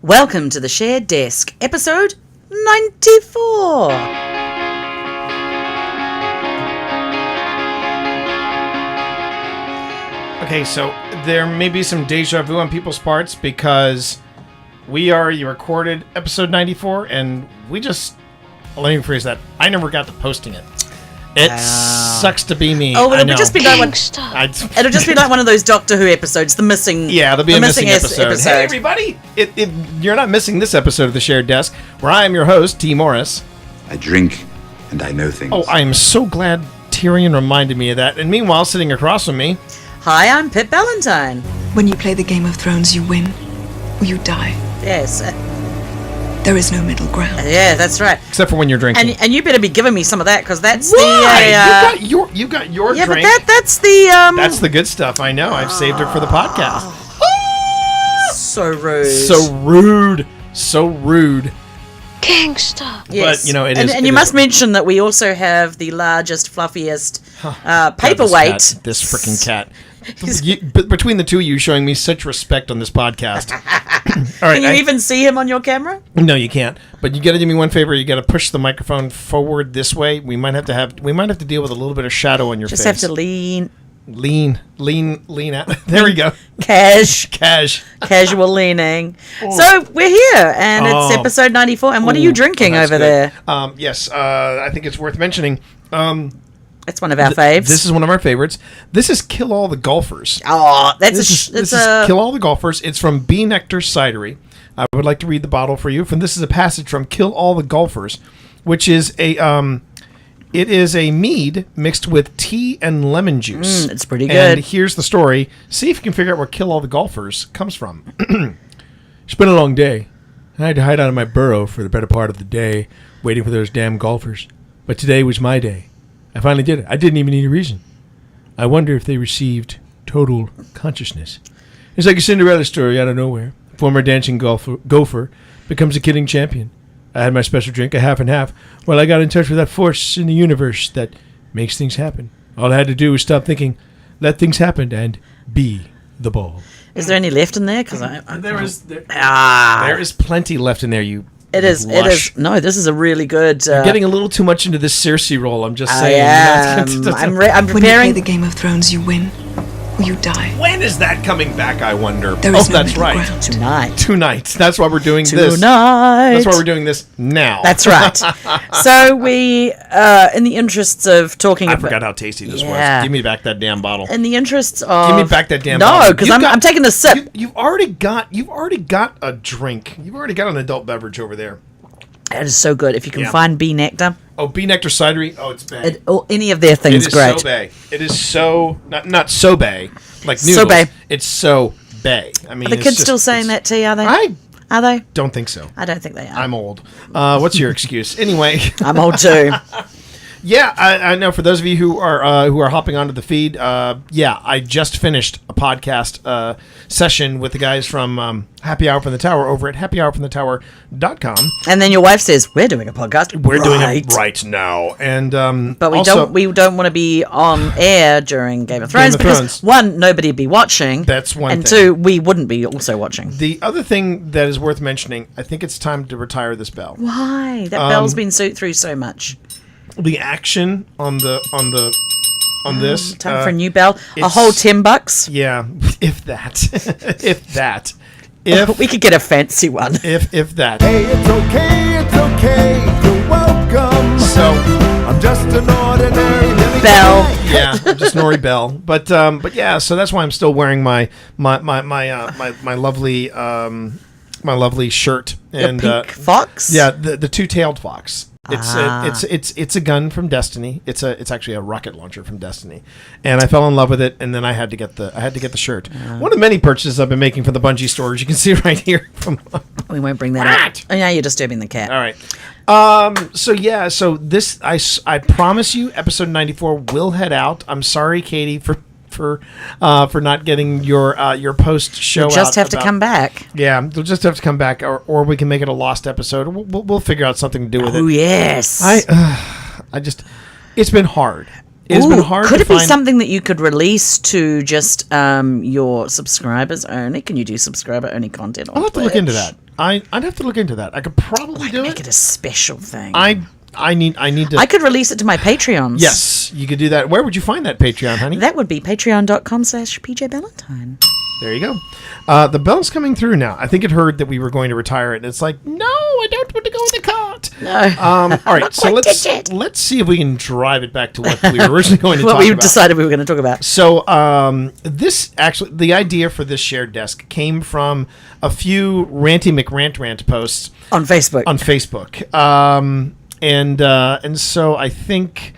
Welcome to the Shared Desk, episode 94. Okay, so there may be some deja vu on people's parts because we already recorded episode 94 and we just, let me rephrase that, I never got to posting it. It sucks to be me. Oh, well, it'll just be like it'll just be like one of those Doctor Who episodes, the missing. Yeah, there'll be a missing episode. episode. Hey, everybody! You're not missing this episode of the Shared Desk, where I am your host, T. Morris. I drink and I know things. Oh, I am so glad Tyrion reminded me of that. And meanwhile, sitting across from me, Hi, I'm Pip Ballantyne. When you play the Game of Thrones, you win or you die. Yes. There is no middle ground. Yeah, that's right. except for when you're drinking. And you better be giving me some of that because that's Why? You got your yeah, drink. but that's the That's the good stuff. I know. I've saved it for the podcast. so rude. So rude. So rude. Gangster. Yes. But, you know, it and, is- and it you is- must mention that we also have the largest, fluffiest paperweight. This freaking cat. But between the two of you showing me such respect on this podcast. All right. Can you even see him on your camera? No, you can't. But you got to do me one favor. You got to push the microphone forward this way. We might have to deal with a little bit of shadow on your Just face. have to lean. lean out. There we go. Casual leaning. So we're here, and it's episode 94. And what are you drinking that's over good. there? Yes, I think it's worth mentioning. It's one of our faves. This is one of our favorites. This is Kill All the Golfers. Oh, that's This is Kill All the Golfers. It's from Bee Nectar Cidery. I would like to read the bottle for you. This is a passage from Kill All the Golfers, which is it is a mead mixed with tea and lemon juice. It's pretty good. And here's the story. See if you can figure out where Kill All the Golfers comes from. It's been a long day. I had to hide out in my burrow for the better part of the day, waiting for those damn golfers. But today was my day. I finally did it. I didn't even need a reason. I wonder if they received total consciousness. It's like a Cinderella story out of nowhere. A former dancing gopher becomes a kidding champion. I had my special drink, a half and half, while I got in touch with that force in the universe that makes things happen. All I had to do was stop thinking, let things happen, and be the ball. Is there any left in there? Because There is plenty left in there, you It is. lush. No, this is a really good. You're getting a little too much into this Cersei role, I'm just I saying. am. I'm When you play preparing. the Game of Thrones, you win or you die. When is that coming back, I wonder? There is no that's middle right. ground. Tonight. That's why we're doing this. Tonight. That's why we're doing this now. That's right. So we, in the interests of talking I about, forgot how tasty this Yeah. was. Give me back that damn bottle. in the interests of, Give me back that damn bottle. No, because I'm taking a sip. You've already got a drink. You've already got an adult beverage over there. That is so good. If you can Yeah. find Bee Nectar, Oh, Bee Nectar Cidery. Oh, it's bay. or any of their things, It is great. so bay. It is so not so bay like noodles. So bay. It's so bay. I mean, Are the it's kids just- still saying it's- that to you? Are they? I Are they? don't think so. I don't think they are. I'm old. What's your excuse? Anyway. I'm old too. Yeah, I know. For those of you who are hopping onto the feed, I just finished a podcast session with the guys from Happy Hour from the Tower over at happyhourfromthetower.com. And then your wife says, "We're doing a podcast. We're doing it right now, and But we also, don't want to be on air during Game of Thrones of because Thrones. one, nobody'd be watching. That's one and thing. two, we wouldn't be also watching. The other thing that is worth mentioning, I think it's time to retire this bell. Why? That bell's been through so much. The action on this Time for a new bell. A it's- whole $10. Yeah, if that, if We could get a fancy one. if that. Hey, it's okay, you're welcome. So. I'm just an ordinary Bell. Yeah, just Nori Bell. But yeah, so that's why I'm still wearing my lovely shirt and Pink fox? yeah, the two-tailed fox. It's a gun from Destiny. It's actually a rocket launcher from Destiny, and I fell in love with it. And then I had to get the shirt. One of the many purchases I've been making from the Bungie stores. You can see right here. We won't bring that up. Oh, now you're disturbing the cat. All right. So this I promise you, episode 94 will head out. I'm sorry, Katie, for not getting your post show. You'll just out have to about- come back. Yeah, they'll just have to come back, or we can make it a lost episode. We'll figure out something to do with Oh, it. yes. I just it's been hard. It's been hard could to it be find. something that you could release to just your subscribers only? Can you do subscriber only content on I'll have to look into Twitch? that. I'd have to look into that. I could probably do Make it. it a special thing. I need to. I could release it to my Patreons. Yes, you could do that. Where would you find that Patreon, honey? That would be patreon.com/PJ Ballantyne. There you go. The bell's coming through now. I think it heard that we were going to retire it, and it's like, no, I don't want to go in the cart. No. All right, so let's see if we can drive it back to what we were originally going to What talk we about. decided we were going to talk about. So this actually, the idea for this shared desk came from a few Ranty McRant posts On Facebook. on Facebook, and so I think,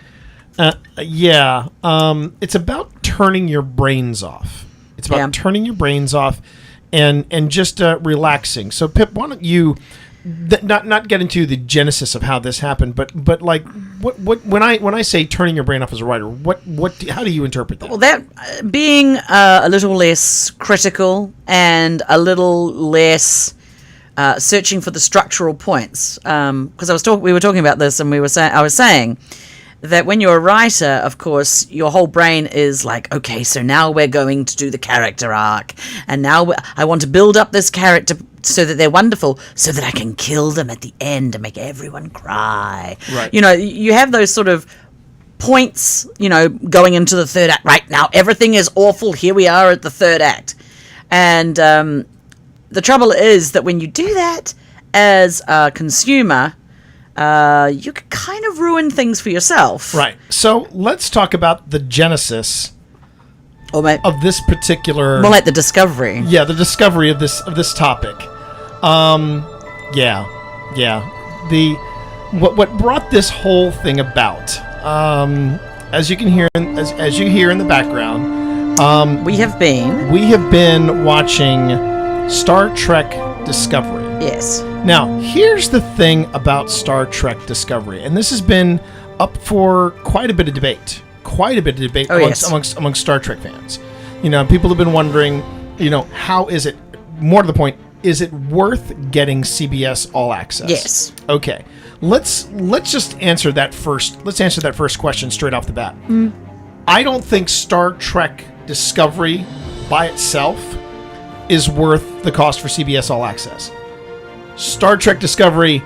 it's about turning your brains off. It's about turning your brains off, and just relaxing. So Pip, why don't you not get into the genesis of how this happened, but like what when I say turning your brain off as a writer, how do you interpret that? Well, that being a little less critical and a little less searching for the structural points, because we were talking about this, and I was saying that when you're a writer, of course, your whole brain is like, okay, so now we're going to do the character arc, and now I want to build up this character so that they're wonderful, so that I can kill them at the end and make everyone cry. Right. You know, you have those sort of points, going into the third act. Right now, everything is awful. Here we are at the third act. And the trouble is that when you do that as a consumer, you can kind of ruin things for yourself. Right. So let's talk about the genesis Or of this particular. more like the discovery. Yeah, the discovery of this topic. What brought this whole thing about? As you can hear, as you hear in the background, We have been watching Star Trek Discovery. Yes. Now, here's the thing about Star Trek Discovery, and this has been up for quite a bit of debate. Amongst Star Trek fans. People have been wondering, how is it, more to the point, is it worth getting CBS All Access? Yes. Okay. Let's just answer that first. Let's answer that first question straight off the bat. I don't think Star Trek Discovery by itself is worth the cost for CBS All Access. Star Trek Discovery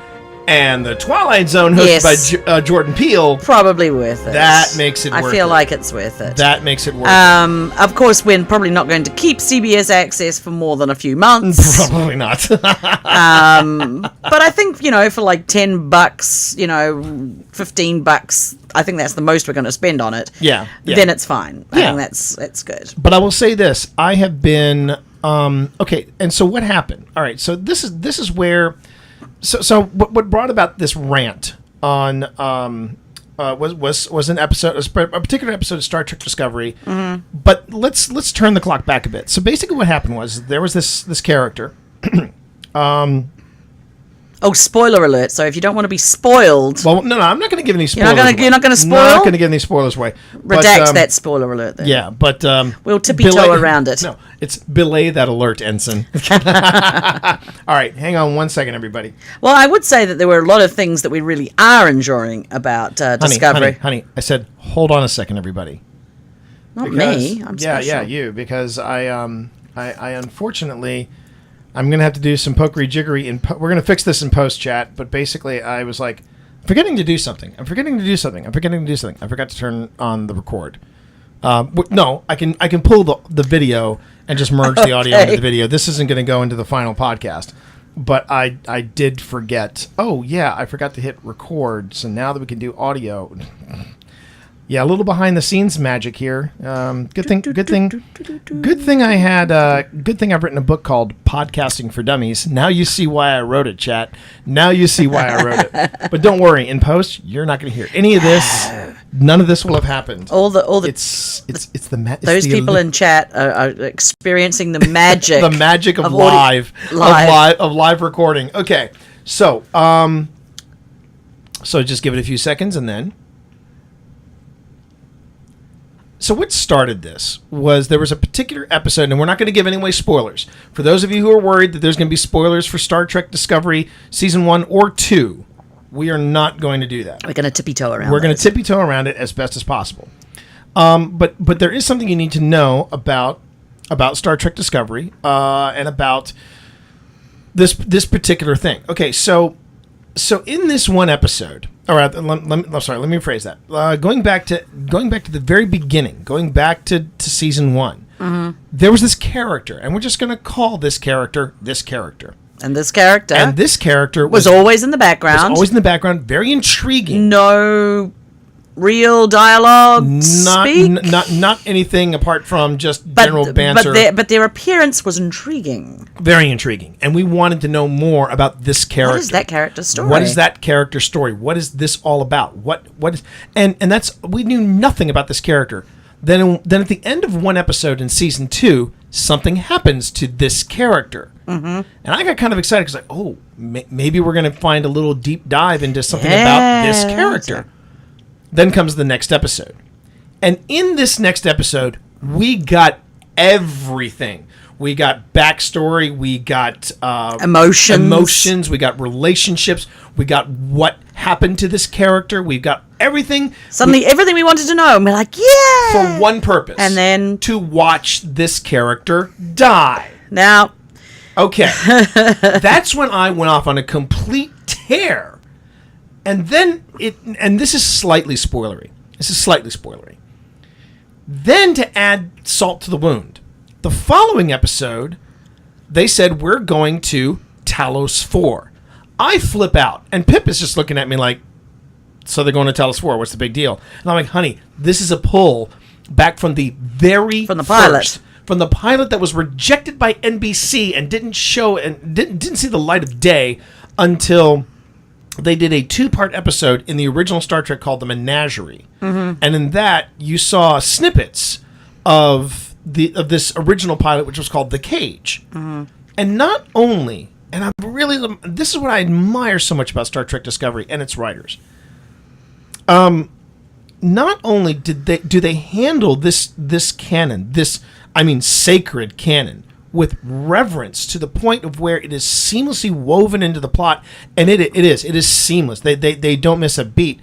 and The Twilight Zone, hosted by Jordan Peele, Probably worth it. that makes it worth it. I feel like it's worth it. That makes it worth it. Of course, we're probably not going to keep CBS Access for more than a few months. Probably not. But I think, for like $10, $15, I think that's the most we're going to spend on it. Yeah. Then it's fine. I Yeah. think that's good. But I will say this: I have been okay. And so what happened? All right. So this is where. So what brought about this rant on was an episode, a particular episode of Star Trek Discovery. Mm-hmm. But let's turn the clock back a bit. So basically, what happened was there was this character. Oh, spoiler alert! So if you don't want to be spoiled, Well, no, I'm not going to give any spoilers. You're not gonna spoil? Not going to give any spoilers away. redact that spoiler alert. Then. Yeah, but We'll tippy-toe around it. No, it's belay that alert, ensign. All right, hang on one second, everybody. Well, I would say that there were a lot of things that we really are enjoying about Discovery. Honey, I said, hold on a second, everybody. Not me. I'm special. Yeah, you, because I unfortunately, I'm going to have to do some pokery jiggery. We're going to fix this in post chat, but basically I was like, I'm forgetting to do something. I forgot to turn on the record. No, I can pull the video and just merge the audio into the video. This isn't going to go into the final podcast. But I did forget. Oh, yeah, I forgot to hit record. So now that we can do audio... Yeah, a little behind the scenes magic here. Good thing I had. Good thing I've written a book called Podcasting for Dummies. Now you see why I wrote it, chat. Now you see why I wrote it. But don't worry, in post you're not going to hear any of this. None of this will have happened. All the It's the those people in chat are experiencing the magic. the magic of live recording. Okay, so just give it a few seconds and then. So what started this was there was a particular episode, and we're not going to give any spoilers. For those of you who are worried that there's going to be spoilers for Star Trek Discovery Season 1 or 2, we are not going to do that. We're going to tippy-toe around. We're going to tippy-toe around it as best as possible. But there is something you need to know about Star Trek Discovery and about this particular thing. Okay, so in this one episode, all right, let me rephrase that. Going back to the very beginning, going back to season 1, there was this character, and we're just going to call this character. And this character was always in the background. Very intriguing. No real dialogue. Not anything apart from just general banter. But their appearance was intriguing. Very intriguing. And we wanted to know more about this character. What is that character's story? What is that character's story? What is this all about? What is and that's we knew nothing about this character. Then at the end of one episode in season 2, something happens to this character. And I got kind of excited because maybe we're going to find a little deep dive into something about this character. Then comes the next episode. And in this next episode, we got everything. We got backstory. We got emotions. We got relationships. We got what happened to this character. We've got everything. Suddenly, everything we wanted to know. And we're like, yeah! For one purpose. And then... to watch this character die. Now... Okay. That's when I went off on a complete tear. And then this is slightly spoilery. Then to add salt to the wound, the following episode, they said we're going to Talos 4. I flip out, and Pip is just looking at me like, so they're going to Talos 4, what's the big deal? And I'm like, honey, this is a pull back from the pilot. From the pilot that was rejected by NBC and didn't show and didn't see the light of day until they did a 2-part episode in the original Star Trek called The Menagerie. And in that, you saw snippets of this original pilot, which was called The Cage. And not only, and this is what I admire so much about Star Trek Discovery and its writers. Not only do they handle this canon, sacred canon, with reverence to the point of where it is seamlessly woven into the plot, and it is seamless. They don't miss a beat,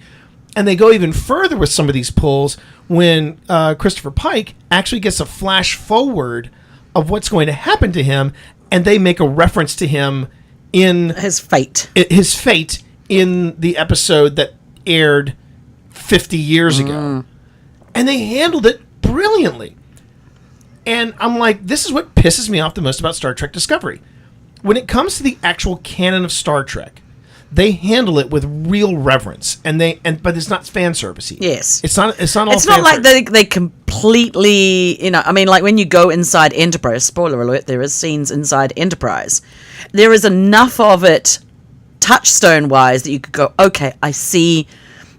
and they go even further with some of these pulls when Christopher Pike actually gets a flash forward of what's going to happen to him, and they make a reference to him in his fate in the episode that aired 50 years ago, and they handled it brilliantly. And I'm like, this is what pisses me off the most about Star Trek Discovery. When it comes to the actual canon of Star Trek, they handle it with real reverence, but it's not fan servicey. Yes, it's not. It's not all. It's not like they completely. Like when you go inside Enterprise. Spoiler alert: there is scenes inside Enterprise. There is enough of it, touchstone wise, that you could go, okay, I see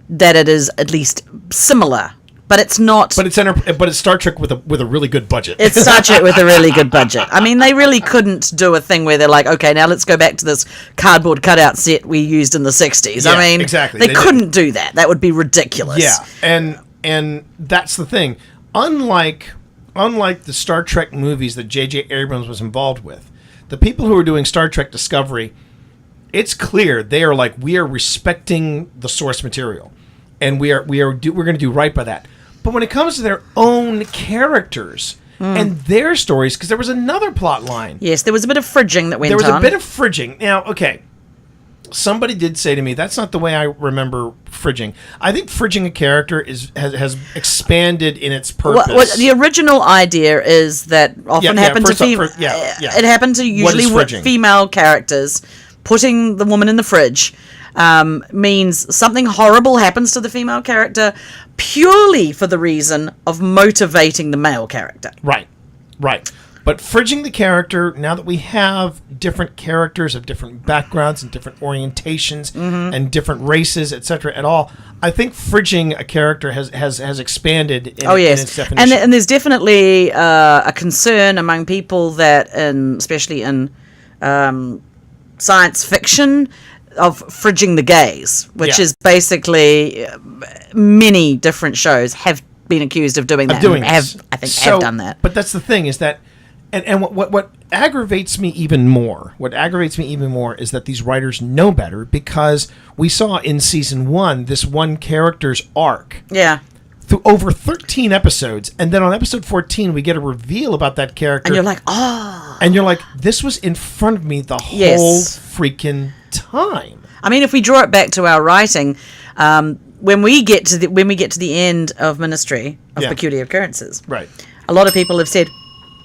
that it is at least similar. But it's not. But it's Star Trek with a really good budget. It's Star Trek with a really good budget. I mean, they really couldn't do a thing where they're like, okay, now let's go back to this cardboard cutout set we used in the 60s. Yeah, I mean, exactly. They couldn't do that. That would be ridiculous. Yeah, and that's the thing. Unlike the Star Trek movies that J.J. Abrams was involved with, the people who are doing Star Trek Discovery, it's clear they are like, we are respecting the source material, and we're going to do right by that. But when it comes to their own characters and their stories, because there was another plot line. Yes, there was a bit of fridging that went on. There was a bit of fridging. Now, okay, somebody did say to me, that's not the way I remember fridging. I think fridging a character has expanded in its purpose. Well, the original idea is that often happened to it happened to usually female characters. Putting the woman in the fridge means something horrible happens to the female character purely for the reason of motivating the male character. Right. But fridging the character, now that we have different characters of different backgrounds and different orientations and different races, etc. at all, I think fridging a character has expanded in its definition. And there's definitely a concern among people that, especially in science fiction, of fridging the gays, which is basically many different shows have been accused of doing that. Have done that. But that's the thing, is that, and what aggravates me even more is that these writers know better, because we saw in season 1 this one character's arc. Yeah. through over 13 episodes, and then on episode 14 we get a reveal about that character, And you're like, oh. and you're like, this was in front of me the whole Yes. freaking time. I mean, if we draw it back to our writing, when we get to the end of Ministry of Yeah. Peculiar Occurrences, Right. a lot of people have said,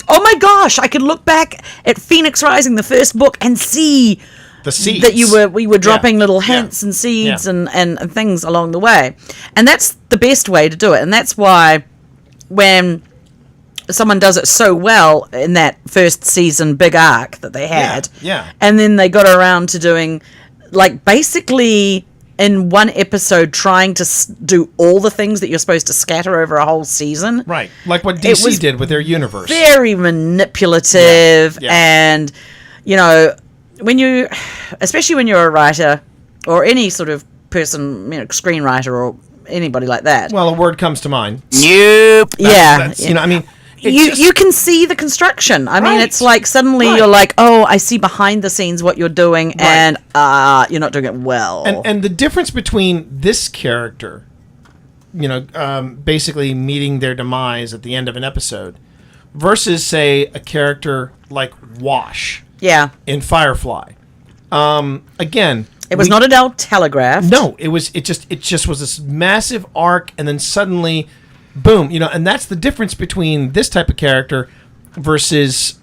"Oh my gosh, I could look back at Phoenix Rising, the first book, and see The seeds. that we were dropping Yeah. little Yeah. hints and seeds Yeah. and things along the way." And that's the best way to do it. And that's why when someone does it so well in that first season big arc that they had, yeah. and then they got around to doing, like, basically in one episode trying to do all the things that you're supposed to scatter over a whole season. Right. Like what It DC was did with their universe. Very manipulative. Yeah. And, you know, especially when you're a writer or any sort of person, you know, screenwriter or anybody like that. Well, a word comes to mind. yeah. That's, you know, I mean, it's You can see the construction. I mean, Right. it's like suddenly Right. you're like, oh, I see behind the scenes what you're doing, Right. and you're not doing it well. and the difference between this character, you know, basically meeting their demise at the end of an episode, versus, say, a character like Wash yeah, in Firefly. Again, it was not a dull telegraph. No, it just was this massive arc, and then suddenly, boom, you know, and that's the difference between this type of character versus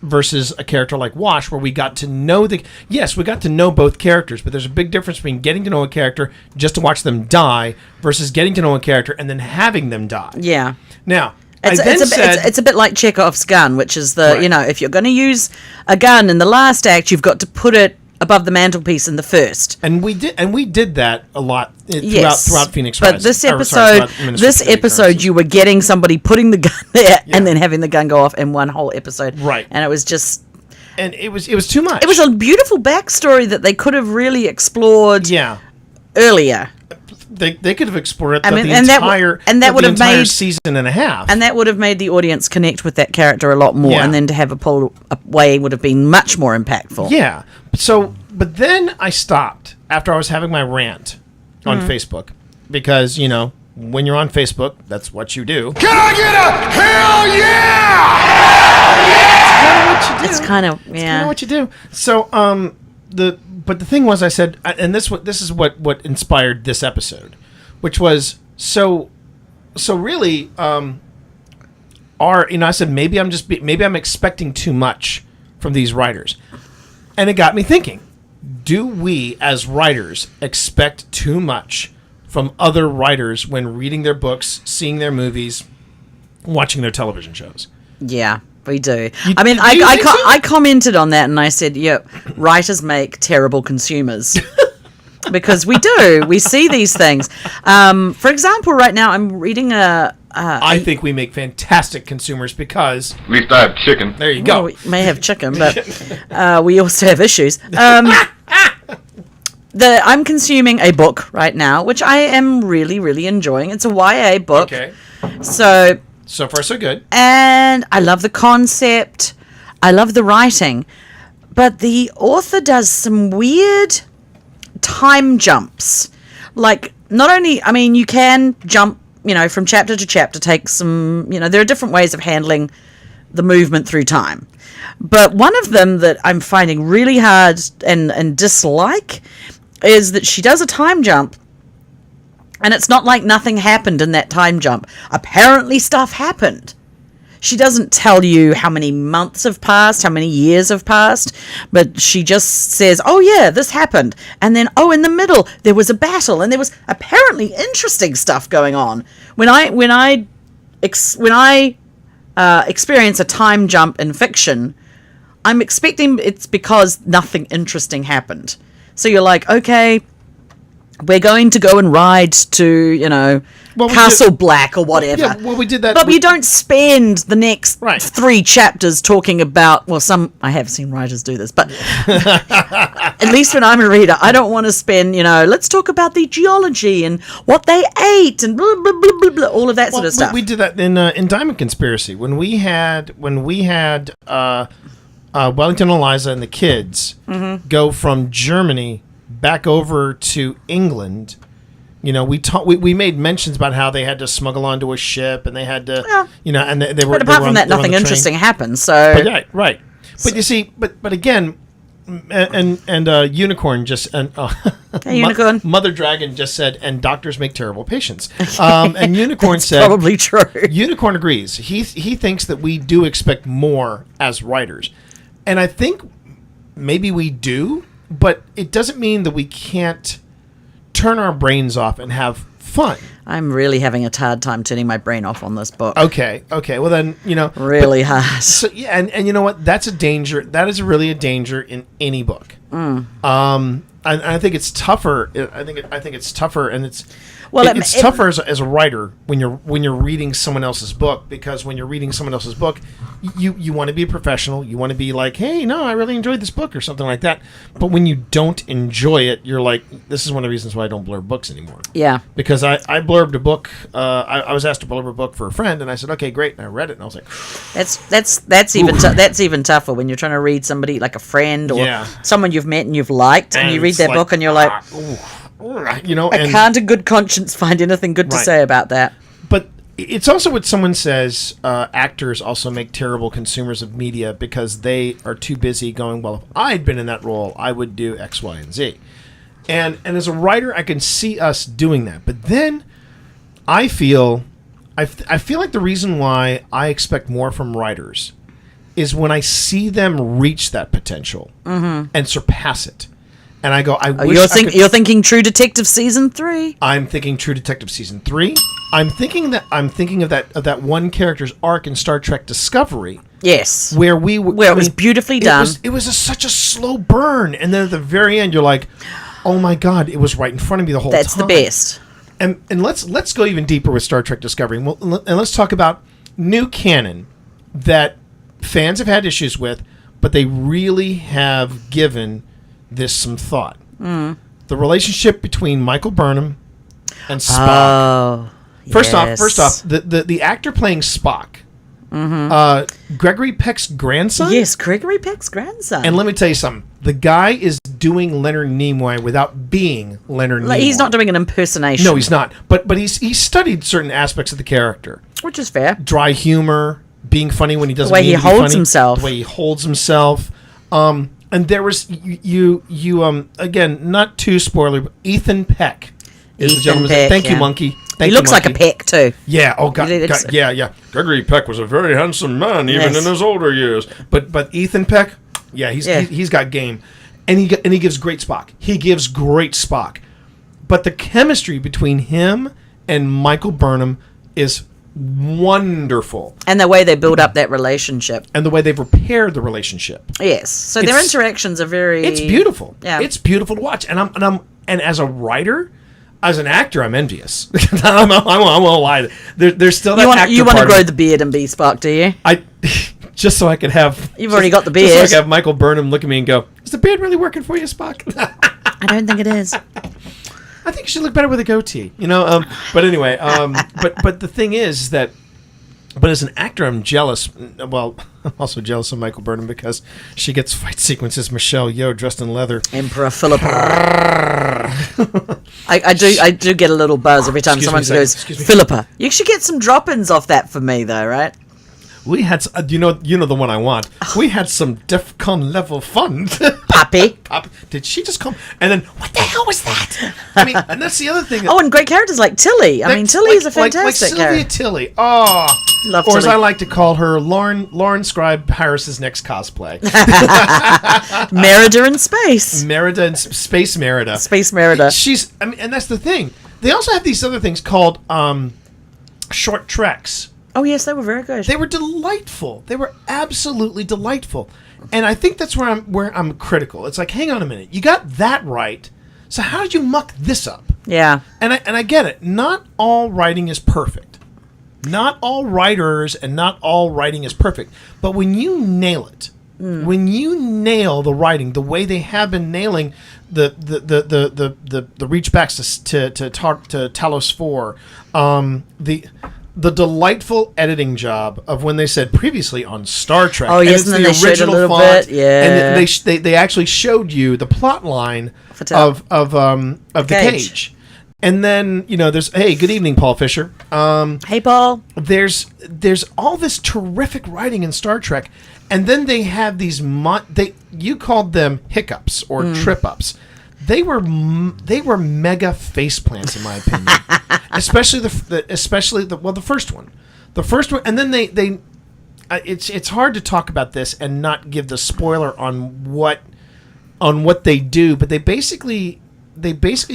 a character like Wash, where we got to know we got to know both characters, but there's a big difference between getting to know a character just to watch them die versus getting to know a character and then having them die. Yeah. Now, It's a bit like Chekhov's gun, which is Right. you know, if you're going to use a gun in the last act, you've got to put it above the mantelpiece in the first. and we did that a lot throughout Phoenix but Rising. this Or, episode, sorry, throughout Ministry of Peculiar Occurrences. you were getting somebody putting the gun there and then having the gun go off in one whole episode. Right. And it was just, and it was too much. it was a beautiful backstory that they could have really explored yeah. earlier. They could have explored it I mean, the and that entire would have entire made season and a half. And that would have made the audience connect with that character a lot more, Yeah. and then to have a pull away would have been much more impactful. yeah. But then I stopped after I was having my rant on Mm-hmm. Facebook because, you know, when you're on Facebook, that's what you do. Can I get a hell yeah? It's kind of You know what you do. So, but the thing was, I said, and this is what inspired this episode, which was so really, I said maybe I'm expecting too much from these writers, and it got me thinking: do we as writers expect too much from other writers when reading their books, seeing their movies, watching their television shows? Yeah, we do. You- I mean, do you think so? I commented on that and I said, yeah, writers make terrible consumers. Because we do. We see these things. For example, right now I'm reading I think we make fantastic consumers because At least I have chicken. there you go. well, we may have chicken, but we also have issues. I'm consuming a book right now, which I am really, really enjoying. It's a YA book. Okay, So far so good. and I love the concept. I love the writing. But the author does some weird time jumps. Like, not only, I mean, you can jump, you know, from chapter to chapter, take some, you know, there are different ways of handling the movement through time. But one of them that I'm finding really hard and dislike is that she does a time jump. And it's not like nothing happened in that time jump. Apparently stuff happened. She doesn't tell you how many months have passed, how many years have passed, but she just says, oh yeah, this happened. And then, oh, in the middle, there was a battle, and there was apparently interesting stuff going on. When I experience a time jump in fiction, I'm expecting it's because nothing interesting happened. So you're like, okay, we're going to go and ride to, you know, Well, we Castle did- Black or whatever. Yeah, well, we did that. But we- you don't spend the next Right. 3 chapters talking about, well, I have seen writers do this, but at least when I'm a reader, I don't want to spend, you know, let's talk about the geology and what they ate and blah, blah, blah, blah, blah, all of that sort of stuff. We did that in Diamond Conspiracy when we had Wellington Eliza and the kids Mm-hmm. go from Germany back over to England We made mentions about how they had to smuggle onto a ship and they had to, and they were. But apart from that, they were on nothing the train. interesting happened. So But, right. But you see, but again, and Unicorn just Hey, Unicorn. Mother Dragon just said, and doctors make terrible patients. And Unicorn that's said, probably true. Unicorn agrees. He thinks that we do expect more as writers, and I think maybe we do, but it doesn't mean that we can't turn our brains off and have fun. I'm really having a hard time turning my brain off on this book. Okay. Well, then Really hard. So yeah, and you know what? That's a danger. That is really a danger in any book. I think it's tougher. I think it's tougher, and it's tougher as a writer when you're reading someone else's book, because when you're reading someone else's book, you want to be a professional. You want to be like, hey, no, I really enjoyed this book or something like that. But when you don't enjoy it, you're like, this is one of the reasons why I don't blurb books anymore. Yeah. Because I blurbed a book. I was asked to blurb a book for a friend, and I said, okay, great. And I read it, and I was like, that's even tougher when you're trying to read somebody like a friend or someone you've met and you've liked, and you read their book and you're like, I can't in good conscience find anything good to say about that. But it's also what someone says, actors also make terrible consumers of media because they are too busy going, well, if I'd been in that role, I would do X, Y, and Z. And as a writer, I can see us doing that. But then I feel like the reason why I expect more from writers is when I see them reach that potential and surpass it. And I go, you're thinking True Detective season 3. I'm thinking True Detective season 3. I'm thinking of that one character's arc in Star Trek Discovery. Yes, where it was beautifully done. It was such a slow burn, and then at the very end, you're like, oh my god, it was right in front of me the whole time. That's the best. And let's go even deeper with Star Trek Discovery, and let's talk about new canon that fans have had issues with, but they really have given this some thought. The relationship between Michael Burnham and Spock. Oh, First off, the actor playing Spock, Gregory Peck's grandson. Yes, Gregory Peck's grandson. And let me tell you something: the guy is doing Leonard Nimoy without being Leonard Nimoy. He's not doing an impersonation. No, he's not. But he's studied certain aspects of the character, which is fair. Dry humor, being funny when he doesn't. The way mean he to be holds funny, himself. The way he holds himself. And there was you again, not too spoiler, but Ethan Peck is the gentleman's name. Thank you, Monkey. He looks like a Peck too. Yeah. Oh God. Yeah. Gregory Peck was a very handsome man, even in his older years. But Ethan Peck, he's got game, and he gives great Spock. He gives great Spock. But the chemistry between him and Michael Burnham is wonderful, and the way they build up that relationship, and the way they've repaired the relationship. Yes, so their interactions are very. It's beautiful. Yeah, it's beautiful to watch, and as a writer, as an actor, I'm envious. I won't lie. There's still that actor. You want to grow the beard and be Spock, do you? Just so I could have. You've already got the beard. Just so I could have Michael Burnham look at me and go, "Is the beard really working for you, Spock?" I don't think it is. I think you should look better with a goatee, But anyway, but the thing is that, but as an actor, I'm jealous. Well, I'm also jealous of Michael Burnham because she gets fight sequences. Michelle Yeoh dressed in leather. Emperor Philippa. I do get a little buzz every time someone goes Philippa. You should get some drop-ins off that for me, though, right? We had, you know the one I want. We had some DEFCON level fun. Poppy. Did she just come? And then, what the hell was that? I mean, and that's the other thing. Oh, and great characters like Tilly. I mean, Tilly is a fantastic Sylvia character. Tilly. Oh, love or Tilly. as I like to call her, Lauren Scribe Harris's next cosplay. Merida in space. Merida and Space Merida. Space Merida. She's. I mean, and that's the thing. They also have these other things called short treks. Oh, yes, they were very good. They were delightful. They were absolutely delightful. And I think that's where I'm critical. It's like, hang on a minute. You got that right. So how did you muck this up? Yeah. And I get it. Not all writing is perfect. Not all writers and not all writing is perfect. But when you nail it, when you nail the writing the way they have been nailing the reach backs to Talos 4, the delightful editing job of when they said previously on Star Trek. Oh, yes, and then they showed a little bit, yeah. And they actually showed you the plot line of the cage. And then, there's, hey, good evening, Paul Fisher. Hey, Paul. There's all this terrific writing in Star Trek, and then they have these you called them hiccups or trip ups. They were mega faceplants, in my opinion. especially the first one. The first one, and then they it's hard to talk about this and not give the spoiler on what they do, but they basically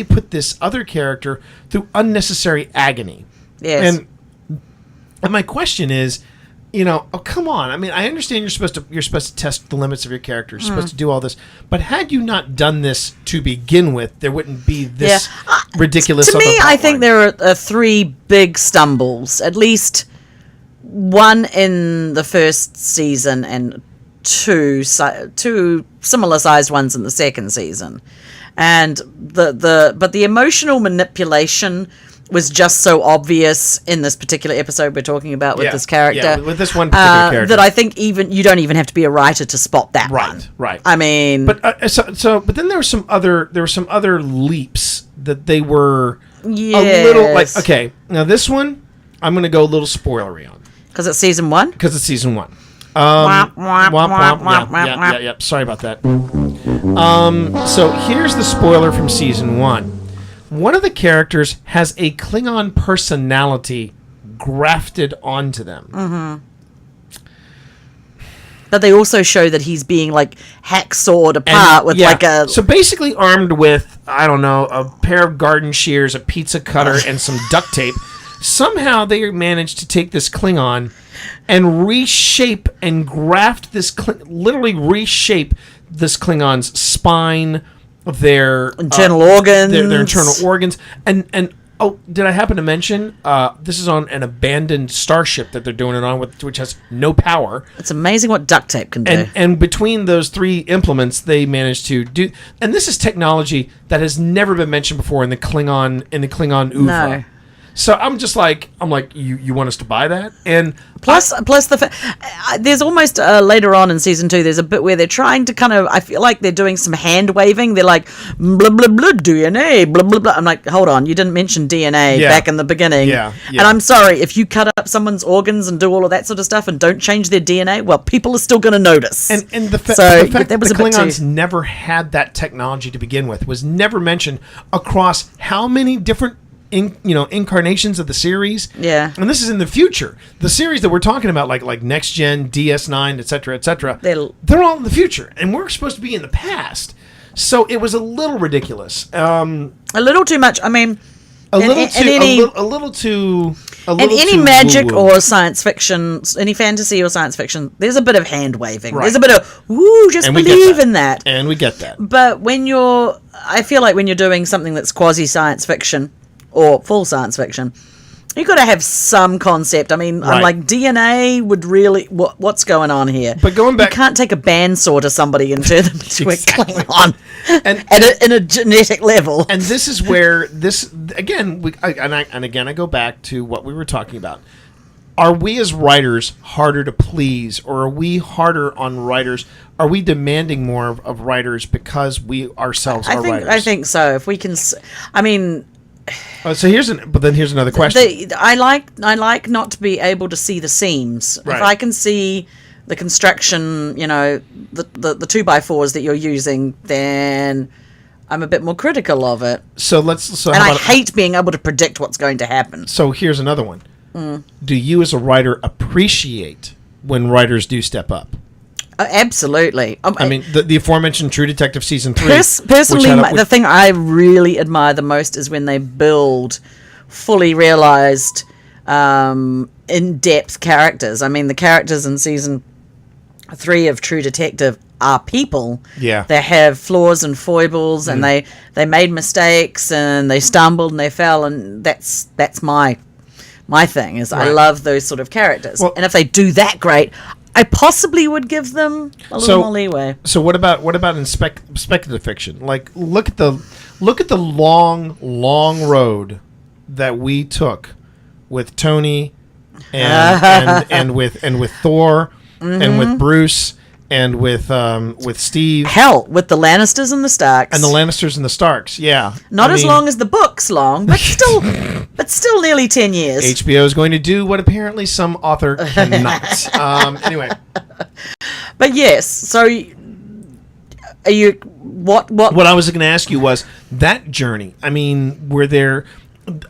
put this other character through unnecessary agony. Yes. And my question is, come on. I mean, I understand you're supposed to test the limits of your character. You're supposed to do all this, but had you not done this to begin with, there wouldn't be this ridiculous. To me, I think there are 3 big stumbles. At least one in the first season and two similar sized ones in the second season. And but the emotional manipulation was just so obvious in this particular episode we're talking about with this character. With this one particular character. That I think you don't even have to be a writer to spot that one. Right. I mean, but but then there were some other leaps that they were a little like, okay, now this one I'm going to go a little spoilery on. Because it's season 1? Because it's season 1. Yep. Sorry about that. So here's the spoiler from season 1. One of the characters has a Klingon personality grafted onto them. Mm-hmm. But they also show that he's being like hacksawed apart with like a... So basically armed with, I don't know, a pair of garden shears, a pizza cutter, and some duct tape. Somehow they managed to take this Klingon and reshape and graft this, literally reshape this Klingon's spine, their internal organs, their internal organs, and oh, did I happen to mention this is on an abandoned starship that they're doing it on, which has no power. It's amazing what duct tape can do. And between those 3 implements, they managed to do. And this is technology that has never been mentioned before in the Klingon oeuvre. No. So I'm like, you want us to buy that? And plus there's almost later on in season 2, there's a bit where they're trying to kind of, I feel like they're doing some hand waving. They're like, blah, blah, blah, DNA, blah, blah, blah. I'm like, hold on, you didn't mention DNA back in the beginning. Yeah. And I'm sorry, if you cut up someone's organs and do all of that sort of stuff and don't change their DNA, well, people are still going to notice. And the fact that the Klingons never had that technology to begin with was never mentioned across how many different incarnations of the series. Yeah. And this is in the future. The series that we're talking about, like Next Gen, DS9, etc., they're all in the future, and we're supposed to be in the past. So it was a little ridiculous. A little too much. I mean, a little too magic woo-woo. or science fiction, any fantasy or science fiction, there's a bit of hand waving. Right. There's a bit of just believe in that. And we get that. But I feel like when you're doing something that's quasi science fiction or full science fiction, you got to have some concept. I mean, I'm like, DNA would really... What's going on here? But going back... You can't take a bandsaw to somebody and turn them into exactly. a Klingon in a genetic level. And this is where this... Again, I go back to what we were talking about. Are we as writers harder to please, or are we harder on writers? Are we demanding more of writers because we ourselves are writers? I think so. If we can... I mean... So here's another question. I like not to be able to see the seams. Right. If I can see the construction, the 2x4s that you're using, then I'm a bit more critical of it. I hate being able to predict what's going to happen. So here's another one. Do you as a writer appreciate when writers do step up? Absolutely. I mean, the aforementioned True Detective season 3. Personally, the thing I really admire the most is when they build fully realized, in-depth characters. I mean, the characters in season 3 of True Detective are people. Yeah. They have flaws and foibles, and they made mistakes, and they stumbled and they fell, and that's my thing. Is I love those sort of characters, and if they do that great, I possibly would give them a little more leeway. So what about in speculative fiction? Like look at the long road that we took with Tony and with Thor and with Bruce and with Steve Hell, with the Lannisters and the Starks. and the Lannisters and the Starks. Yeah, Not I as mean, long as the book's long, but still nearly 10 years. HBO is going to do what apparently some author cannot. Anyway, But yes, so are you what what I was going to ask you was that journey. I mean, were there?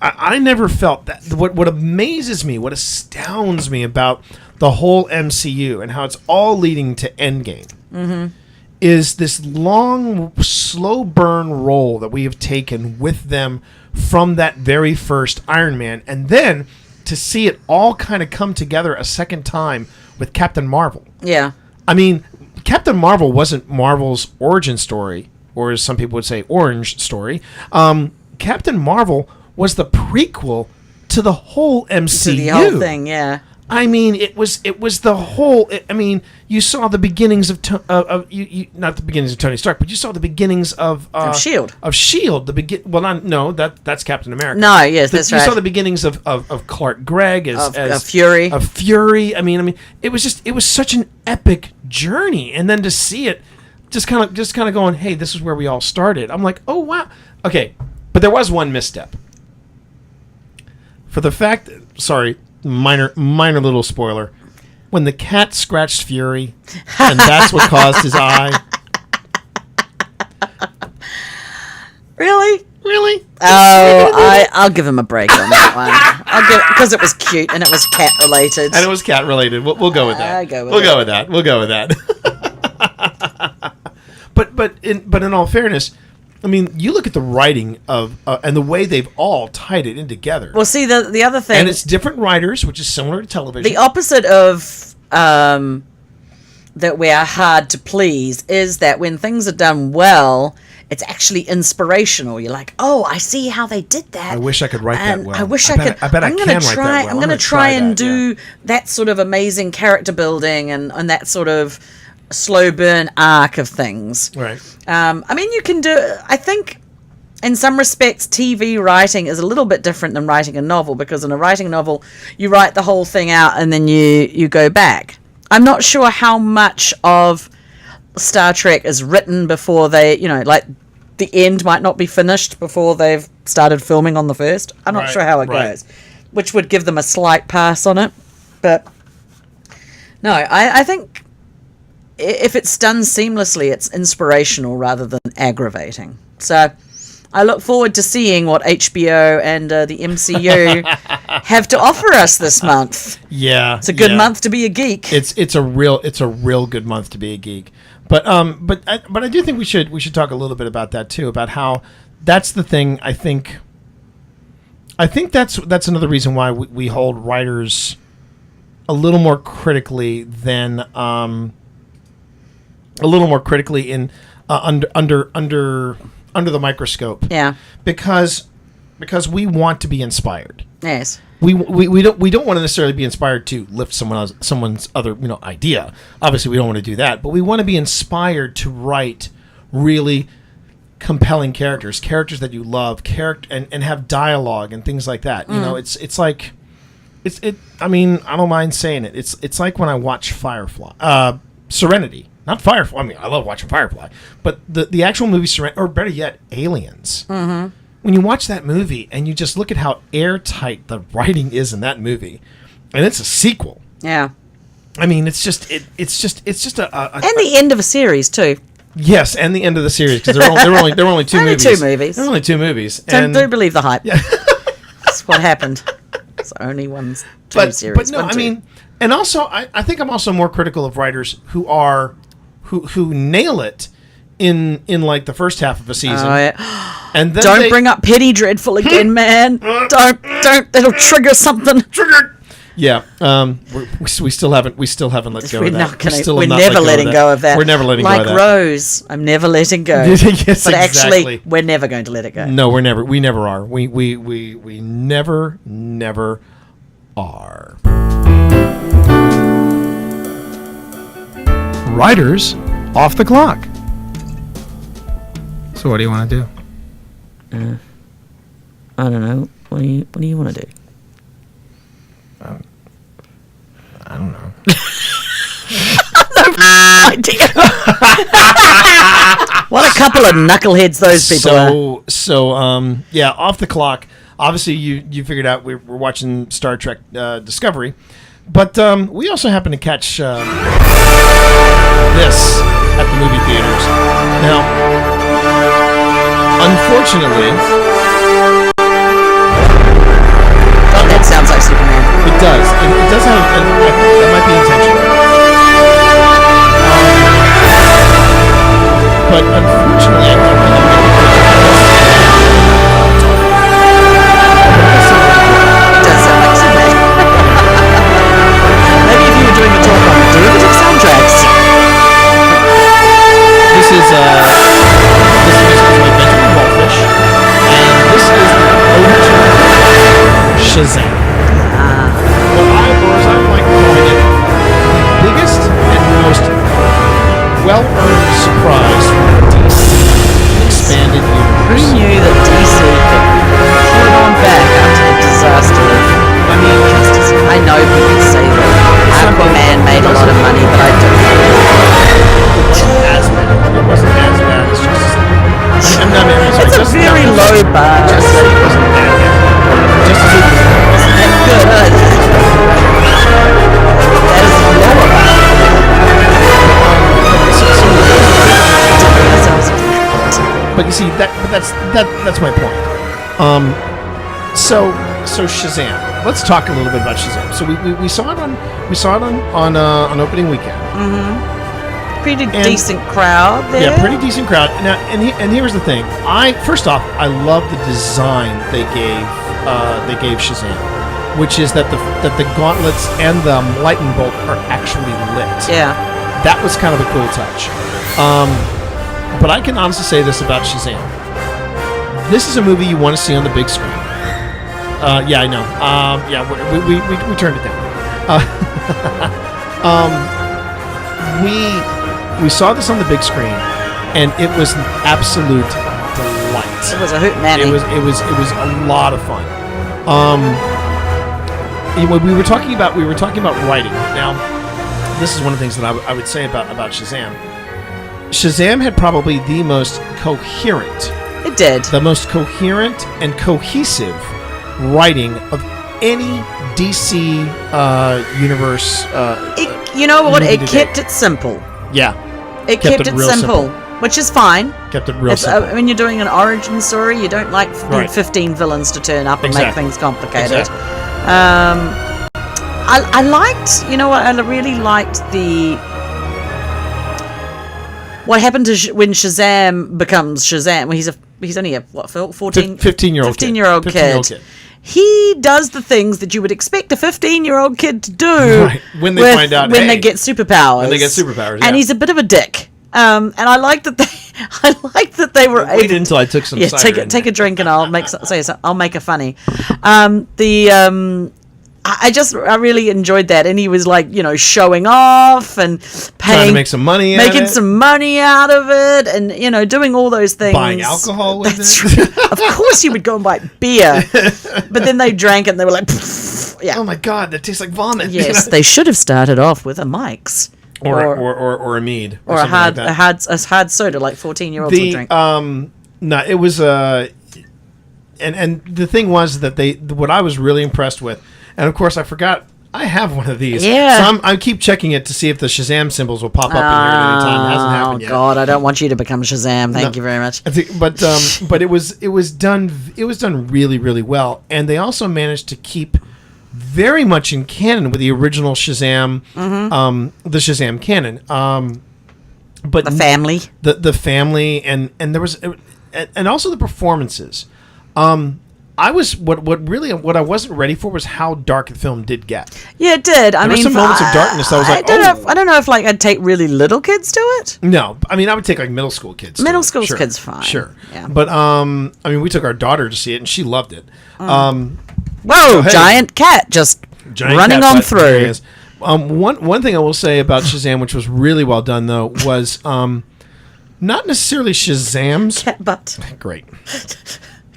I never felt that. What amazes me, what astounds me about the whole MCU and how it's all leading to Endgame is this long, slow burn role that we have taken with them from that very first Iron Man, and then to see it all kind of come together a second time with Captain Marvel. Yeah. I mean, Captain Marvel wasn't Marvel's origin story, or as some people would say, orange story. Captain Marvel was the prequel to the whole MCU. To the whole thing, yeah. I mean, it was the whole. I mean, you saw the beginnings of not the beginnings of Tony Stark, but you saw the beginnings of Shield. Of Shield. That's Captain America. No, yes, that's you right. saw the beginnings of Clark Gregg as Fury. Of Fury. I mean, it was such an epic journey, and then to see it, just kind of going, hey, this is where we all started. I'm like, oh wow, okay, but there was one misstep. For the fact, sorry, minor little spoiler, when the cat scratched Fury, and that's what caused his eye. Really? Really? Oh, I'll give him a break on that one. Because it was cute and it was cat related. And it was cat related. We'll go with that. We'll go with that. But in all fairness, I mean, you look at the writing of and the way they've all tied it in together. Well, see, the other thing... And it's different writers, which is similar to television. The opposite of that we are hard to please is that when things are done well, it's actually inspirational. You're like, oh, I see how they did that. I wish I could write that well. I wish I I could. I bet I I'm can gonna write that try. well. I'm going to try and do that sort of amazing character building and that sort of slow burn arc of things. Right. I mean, you can do. I think, in some respects, TV writing is a little bit different than writing a novel, because in a writing novel, you write the whole thing out and then you go back. I'm not sure how much of Star Trek is written before they, like the end might not be finished before they've started filming on the first. I'm not sure how it goes, which would give them a slight pass on it. But no, I think if it's done seamlessly, it's inspirational rather than aggravating. So I look forward to seeing what HBO and the MCU have to offer us this month. Yeah, it's a good month to be a geek. It's a real good month to be a geek. But I do think we should talk a little bit about that too, about how that's the thing. I think that's another reason why we hold writers a little more critically than in under the microscope. Yeah. Because we want to be inspired. Yes. We don't want to necessarily be inspired to lift someone's other idea. Obviously, we don't want to do that, but we want to be inspired to write really compelling characters that you love, and have dialogue and things like that. You know, it's like I mean, I don't mind saying it. It's like when I watch Firefly, Serenity. Not Firefly. I mean, I love watching Firefly, but the actual movie Serenity, or better yet, Aliens. Mm-hmm. When you watch that movie and you just look at how airtight the writing is in that movie, and it's a sequel. Yeah. I mean, it's just a and the end of a series too. Yes, and the end of the series, because there were only two movies. Two movies. There were only two movies. Don't believe the hype. Yeah. That's what happened. It's only two series. But no, I mean, and also I think I'm also more critical of writers who nail it in like the first half of a season. Oh, yeah. And then don't bring up Penny Dreadful again, man. Don't. It'll trigger something. Triggered. Yeah. We still haven't let go of that. We're never letting go of that. We're never letting go of that. Like Rose, I'm never letting go. Yes, but exactly. Actually, we're never going to let it go. No, we never are. We never are. Writers off the clock. So what do you want to do? I don't know. What do you want to do? I don't know. idea. What a couple of knuckleheads those people are. Yeah, Off the Clock. Obviously, you figured out we're watching Star Trek Discovery, but we also happen to catch this at the movie theaters. Now, unfortunately, God, that sounds like Superman. it does. It does have. That might be intentional. But unfortunately, I don't think It does sound like Superman. Maybe if you were doing a talk on derivative soundtracks. this is music by Benjamin Wallfish, and this is the ode to Shazam. Or as I like calling it, the biggest and most well-earned surprise from the DC expanded Who universe. knew that DC could pull it on back after the disaster of Justice? I know people say that Aquaman made a lot of money, but I don't know. It wasn't as bad as Justice League. It's a very low bar. Justice League wasn't that bad. Justice League was Isn't that good? That is a lower bar. But you see that's my point. So Shazam. Let's talk a little bit about Shazam. So we saw it on opening weekend. Pretty decent crowd there. Yeah, pretty decent crowd. Now, and here's the thing. First off, I love the design they gave Shazam, which is that the gauntlets and the lightning bolt are actually lit. Yeah. That was kind of a cool touch. But I can honestly say this about Shazam. This is a movie you want to see on the big screen. Yeah, I know. We turned it down. We saw this on the big screen, and it was an absolute delight. It was a hoot manny. It was a lot of fun. We were talking about writing. Now, this is one of the things that I would say about Shazam. Shazam had probably the most coherent. It did. The most coherent and cohesive writing of any DC universe. You know what? movie It today. kept it simple. Yeah, It Kept kept it it real simple, which is fine. kept it real It's, simple. when you're doing an origin story, you don't like Right. 15 villains to turn up and make Exactly. things complicated. Exactly. I liked, you know what? I really liked what happened to when Shazam becomes Shazam. Well, he's only a 14, 15-year-old 15-year-old 15-year-old kid. He does the things that you would expect a 15-year-old kid to do Right. When they find out, when hey, they get superpowers. when they get superpowers, and yeah. he's a bit of a dick. And I like that they were Wait able. until I took some Yeah, cider. take a drink and I'll make I'll make a funny. I really enjoyed that, and he was like, showing off and Trying to make some money out of it. some money out of it, and doing all those things. Buying alcohol with That's it. right. Of course, you would go and buy beer, but then they drank it and they were like, yeah. Oh my god, that tastes like vomit. Yes, they should have started off with a Mike's or a mead or a something hard like that. a hard soda like 14-year-olds would drink. No, it was and the thing was that what I was really impressed with, and of course I forgot I have one of these. Yeah. So I keep checking it to see if the Shazam symbols will pop up in here at any time. It hasn't happened yet. Oh God, I don't want you to become Shazam. Thank you very much. I think, but it was done really, really well, and they also managed to keep very much in canon with the original Shazam, the Shazam canon. But The family. the family, and there was, and also the performances. I was what I wasn't ready for was how dark the film did get. Yeah, it did. There were some moments of darkness that I was like, I don't know if like I'd take really little kids to it. No, I mean I would take like middle school kids. Middle to it. school Sure. kids, fine. Sure. Yeah. But I mean we took our daughter to see it and she loved it. Whoa, hey. giant cat just Giant running cat on butt, there he through. is. One thing I will say about Shazam, which was really well done though, was not necessarily Shazam's Cat butt. great.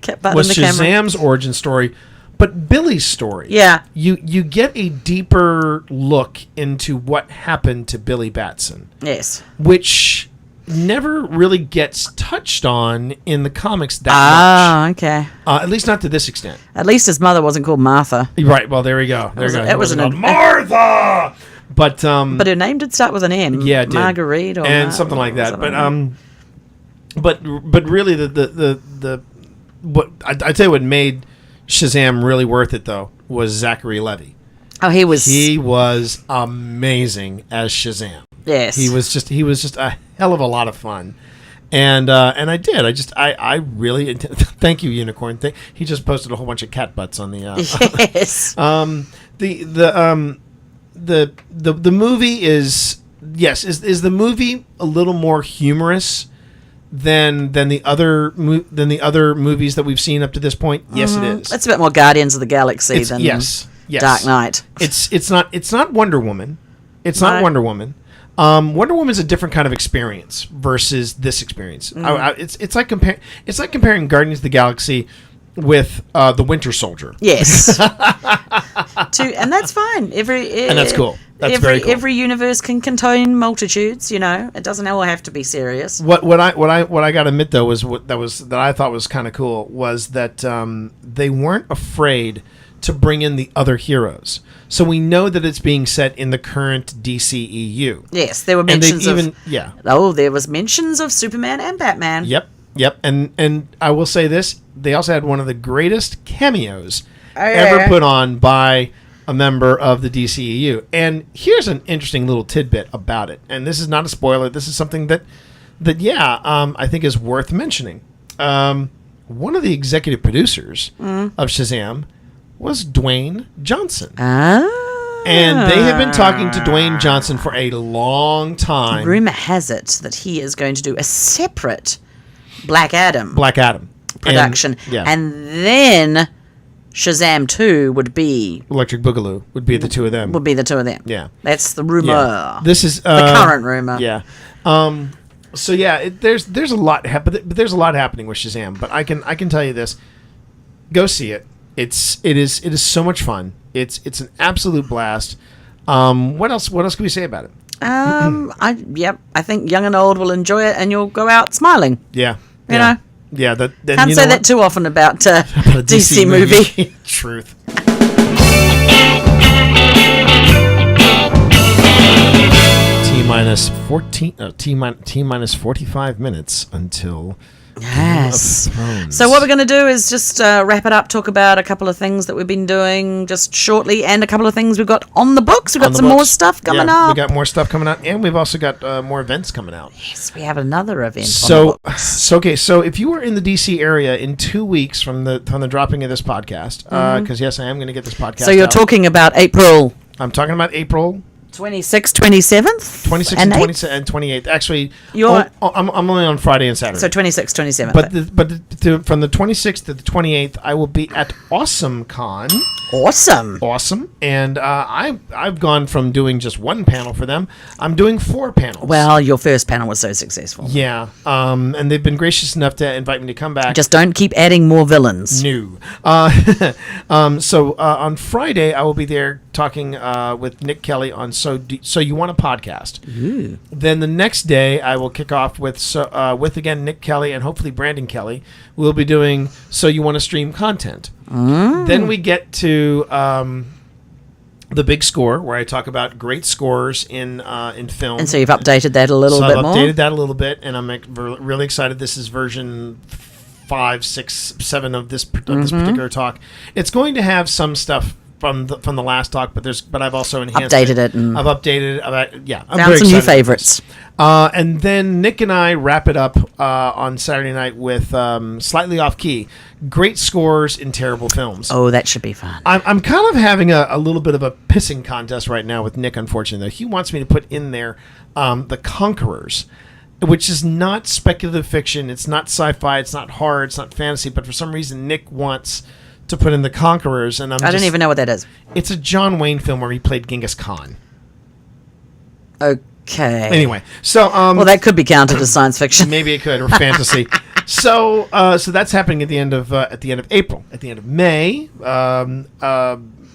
Cat butt Was in the camera. Shazam's origin story, But Billy's story, Yeah. you get a deeper look into what happened to Billy Batson, Yes. which never really gets touched on in the comics that Ah, okay. much. At least not to this extent. At least his mother wasn't called Martha. Right. Well, there we go. There was- we go. it was Wasn't an- called Martha. But But her name did start with an M. yeah, it did. Marguerite or and something like that. But really the what I'd say what made Shazam really worth it though was Zachary Levi. Oh, he was. He was amazing as Shazam. Yes. He was just a hell of a lot of fun. And I really thank you, Unicorn. He just posted a whole bunch of cat butts on the Yes. the movie is the movie a little more humorous than the other movies that we've seen up to this point? Yes, it is. It's a bit more Guardians of the Galaxy It's- than yes. Dark Knight. It's not Wonder Woman. It's not No. Wonder Woman. Wonder Woman is a different kind of experience versus this experience. It's like comparing Guardians of the Galaxy with the Winter Soldier. Yes. And that's fine. And that's cool. That's very cool. Every universe can contain multitudes. You know, it doesn't all have to be serious. What I got to admit though was that I thought was kind of cool was that they weren't afraid to bring in the other heroes. So we know that it's being set in the current DCEU. Yes, there were And they've mentions yeah. Oh, there was mentions of Superman and Batman. Yep. And I will say this: they also had one of the greatest cameos Oh, ever yeah. put on by a member of the DCEU. And here's an interesting little tidbit about it. And this is not a spoiler. This is something that I think is worth mentioning. One of the executive producers of Shazam was Dwayne Johnson. Ah. And they have been talking to Dwayne Johnson for a long time. Rumor has it that he is going to do a separate Black Adam production. And then Shazam 2 would be Electric Boogaloo would be the two of them. the two of them. Yeah. That's the rumor. Yeah. This is the current rumor. Yeah. So yeah, there's a lot but there's a lot happening with Shazam, but I can tell you this. Go see it. It is so much fun. It's an absolute blast. What else can we say about it? I think young and old will enjoy it, and you'll go out smiling. Yeah. You know? Yeah, Can't say that too often about a DC movie. Truth. T minus 45 minutes until Yes. Game of Thrones. So what we're going to do is just wrap it up, talk about a couple of things that we've been doing just shortly, and a couple of things we've got on the books. We've got some more stuff coming up. We got more stuff coming out, and we've also got more events coming out. Yes, we have another event. So if you are in the DC area in 2 weeks from the dropping of this podcast, because yes, I am going to get this podcast. So you're out. talking about April I'm talking about April 26th, 27th? 26th and 28th. Actually, You're- I'm only on Friday and Saturday. So 26th, 27th. From the 26th to the 28th, I will be at Awesome Con. Awesome. And I've gone from doing just one panel for them. I'm doing 4 panels. Well, your first panel was so successful. Yeah. And they've been gracious enough to invite me to come back. Just don't keep adding more villains. New. So on Friday, I will be there talking with Nick Kelly on So You Want a Podcast. Ooh. Then the next day, I will kick off with again Nick Kelly and hopefully Brandon Kelly. We'll be doing So You Want to Stream Content. Then we get to the big score, where I talk about great scores in film. And so you've updated that a little bit more? I've updated that a little bit, and I'm really excited. This is version 5, 6, 7 of this particular talk. It's going to have some stuff from the last talk, but I've also enhanced Updated it. And I've updated it. I'm found very some new excited about favorites. this. And then Nick and I wrap it up on Saturday night with Slightly Off Key. Great scores in terrible films. Oh, that should be fun. I'm kind of having a little bit of a pissing contest right now with Nick, unfortunately. He wants me to put in there The Conquerors, which is not speculative fiction. It's not sci-fi. It's not horror. It's not fantasy. But for some reason, Nick wants to put in The Conquerors, and I don't even know what that is. It's a John Wayne film where he played Genghis Khan. Okay. Anyway, so well, that could be counted as science fiction. maybe it could, or fantasy. So that's happening at the end of April. At the end of May,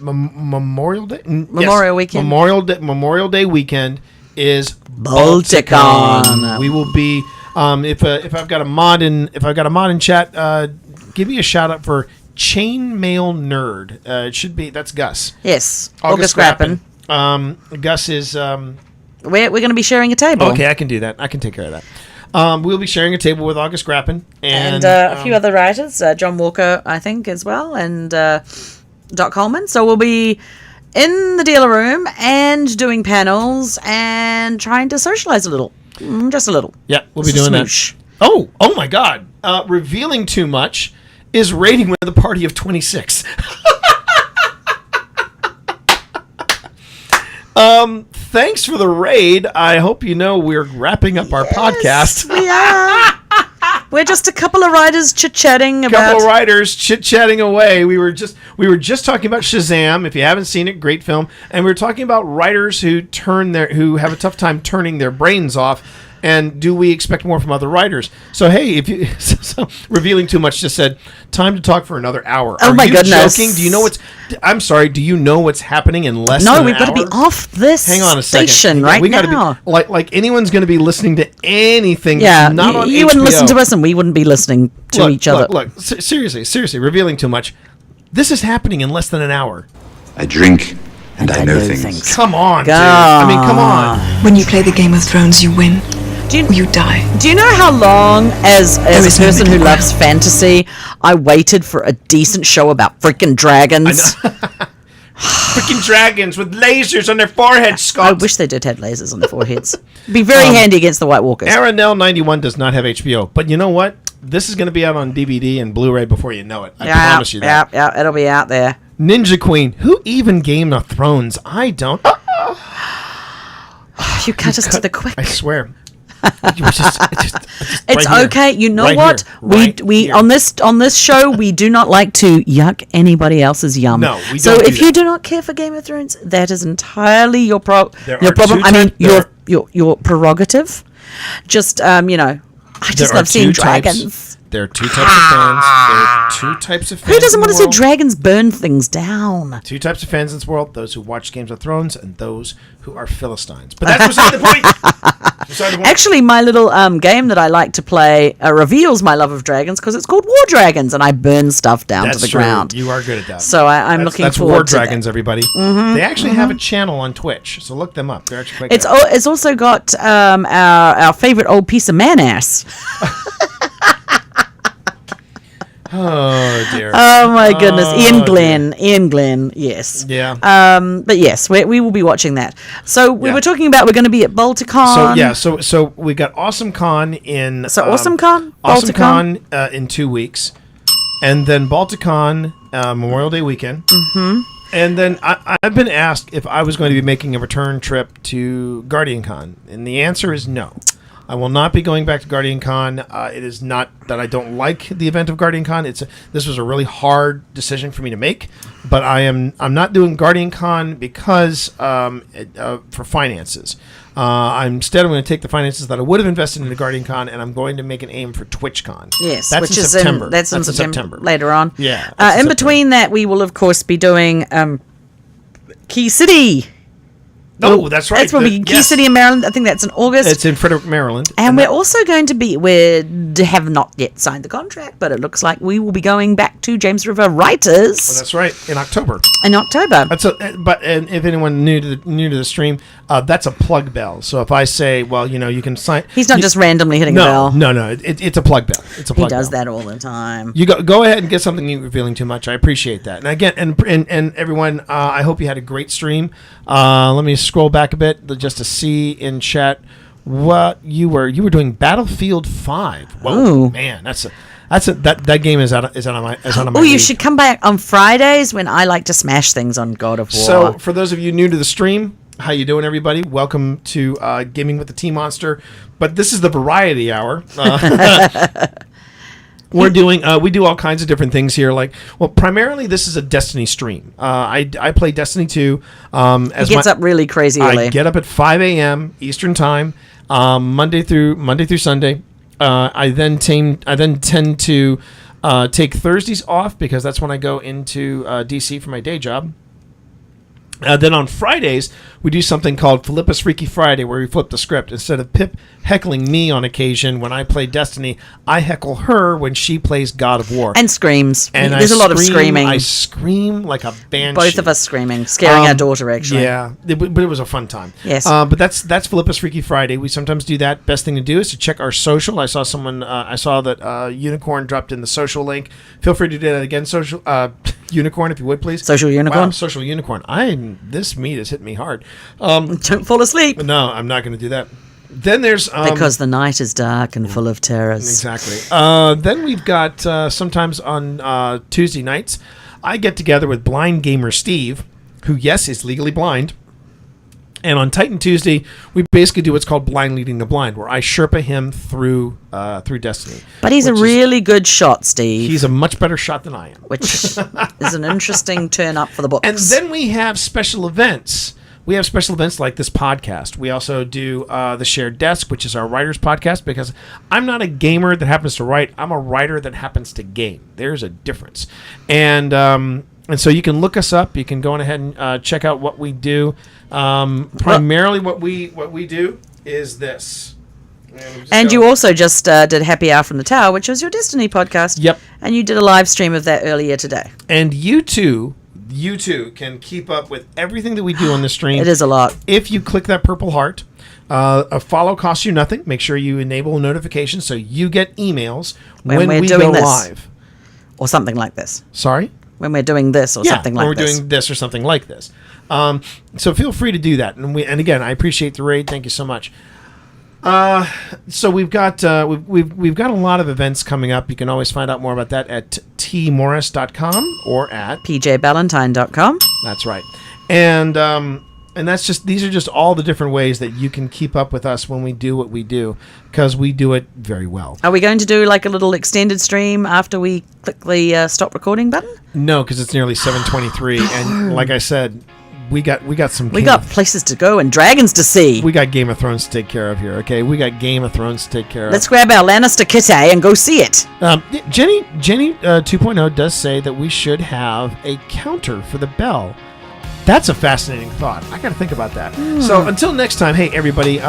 Memorial Day, Memorial Weekend. Memorial Day weekend is Balticon. We will be if I've got a mod in chat, give me a shout out for Chainmail Nerd. It should be that's Gus. Yes, August Grappin. Gus is We're going to be sharing a table. okay. I can do that. I can take care of that. We'll be sharing a table with August Grappin And a few other writers, John Walker, I think, as well, and Doc Coleman. So we'll be in the dealer room and doing panels and trying to socialize a little. Just a little. Yeah, we'll be Just a doing smoosh. that. Oh my God! Revealing too much is raiding with a party of 26. Thanks for the raid. I hope you know we're wrapping up our podcast. We are. We're just a couple of writers chit-chatting about... Couple of writers chit-chatting away. We were just talking about Shazam. If you haven't seen it, great film. And we were talking about writers who have a tough time turning their brains off. And do we expect more from other writers? So hey, if you revealing too much just said time to talk for another hour. Oh my goodness! Joking? Do you know what's? I'm sorry. Do you know what's happening in less? No, than we've an got to hour? be off this Hang on a second. station Yeah, right we gotta now. be, like anyone's going to be listening to anything. Yeah, that's not on you wouldn't HBO. listen to us, and we wouldn't be listening to each other. Look, seriously, revealing too much. This is happening in less than an hour. I drink and I know things. Come on, dude. God. I mean, come on. When you play the Game of Thrones, you win Do or you die. you know how long, as is a no person who middle loves fantasy, I waited for a decent show about freaking dragons? Freaking dragons with lasers on their foreheads, I Scott. wish they did have lasers on their foreheads. Be very handy against the White Walkers. Aranel 91 does not have HBO, but you know what? This is going to be out on DVD and Blu-ray before you know it. I promise you that. Yeah, it'll be out there. Ninja Queen. Who even Game of Thrones? I don't. You cut us to the quick. I swear. It's It's right here. okay. You know Right what? here. Right we here. on this show we do not like to yuck anybody else's yum. No, we so don't do if you that. do not care for Game of Thrones, that is entirely your There your are problem. two I mean, type- your prerogative. Just I just There are love seeing two types- dragons. There are two types of fans. There are two types of fans. Who doesn't in want the to see world. dragons burn things down? Two types of fans in this world: those who watch Games of Thrones and those who are Philistines. But that's beside the point. Beside the point. Actually, my little game that I like to play reveals my love of dragons because it's called War Dragons, and I burn stuff down That's to the true. ground. You are good at that. So I'm looking that's forward War to Dragons, that. everybody. They actually have a channel on Twitch, so look them up. They're actually quite good. It's also got our favorite old piece of man ass. Oh dear. Oh my goodness, Ian dear. Glenn, yes. Yeah. But yes, we will be watching that. So we Yeah. were talking about we're going to be at Balticon. So we got Awesome Con in. So Awesome Con? Awesome Balticon? Con in 2 weeks, and then Balticon Memorial Day weekend. Mm-hmm. And then I've been asked if I was going to be making a return trip to Guardian Con, and the answer is no. I will not be going back to Guardian Con. It is not that I don't like the event of Guardian Con. This was a really hard decision for me to make, but I'm not doing Guardian Con because for finances. Instead, I'm going to take the finances that I would have invested into Guardian Con, and I'm going to make an aim for TwitchCon. Yes, that's which in is September. that's in September later on. Yeah, that's in in September. between that, we will of course be doing Key City. Oh, that's right. That's when we Key City in Maryland. I think that's in August. It's in Frederick, Maryland. And we're also going to be, we have not yet signed the contract, but it looks like we will be going back to James River Writers That's right, in October. in October. And if anyone new to the stream, that's a plug bell. So if I say, well, you can sign. He's not just randomly hitting a bell. No. It's a plug bell. It's a He plug does bell. that all the time. You go ahead and get something new revealing too much. I appreciate that. And again, and everyone, I hope you had a great stream. Let me scroll back a bit just to see in chat what you were doing. Battlefield 5. Whoa, Ooh. man, that game is out on my Oh, you league. should come back on Fridays when I like to smash things on God of War. So, for those of you new to the stream, how you doing, everybody? Welcome to Gaming with the T-Monster. But this is the variety hour. We do all kinds of different things here. Primarily this is a Destiny stream. I play Destiny 2. He gets up really crazy early. I get up at 5 a.m. Eastern time, Monday through Sunday. I then tend to take Thursdays off because that's when I go into DC for my day job. Then on Fridays, we do something called Philippa's Freaky Friday, where we flip the script. Instead of Pip heckling me on occasion when I play Destiny, I heckle her when she plays God of War. And screams. And There's a lot of screaming. I scream like a banshee. Both of us screaming, scaring our daughter, actually. Yeah, but it was a fun time. Yes. But that's Philippa's Freaky Friday. We sometimes do that. Best thing to do is to check our social. I saw that Unicorn dropped in the social link. Feel free to do that again, social Unicorn, if you would, please. Social Unicorn? Wow, Social Unicorn. This meat has hit me hard. Don't fall asleep. No, I'm not going to do that. Then there's... because the night is dark and full of terrors. Exactly. Then we've got, sometimes on Tuesday nights, I get together with Blind Gamer Steve, who, yes, is legally blind. And on Titan Tuesday, we basically do what's called Blind Leading the Blind, where I Sherpa him through Destiny. But he's a really good shot, Steve. He's a much better shot than I am. Which is an interesting turn up for the books. And then we have special events. We have special events like this podcast. We also do the Shared Desk, which is our writer's podcast, because I'm not a gamer that happens to write. I'm a writer that happens to game. There's a difference. And so you can look us up. You can go on ahead and check out what we do. Primarily what we do is this. And you also just did Happy Hour from the Tower, which was your Destiny podcast. Yep. And you did a live stream of that earlier today. And you too can keep up with everything that we do on the stream. It is a lot. If you click that purple heart, a follow costs you nothing. Make sure you enable notifications so you get emails when we doing go this. live. Or something like this. Sorry? When we're doing this or something like when we're this. doing this or something like this. So feel free to do that. And again, I appreciate the raid. Thank you so much. So we've got we've got a lot of events coming up. You can always find out more about that at tmorris.com or at pjballantyne.com. That's right. And these are just all the different ways that you can keep up with us when we do what we do, because we do it very well. Are we going to do like a little extended stream after we click the stop recording button? No, because it's nearly 7:23, and like I said, we got places to go and dragons to see. We got Game of Thrones to take care of here. Okay, we got Game of Thrones to take care of. Let's grab our Lannister kitty and go see it. Jenny 2.0 does say that we should have a counter for the bell. That's a fascinating thought. I got to think about that. So until next time, hey everybody,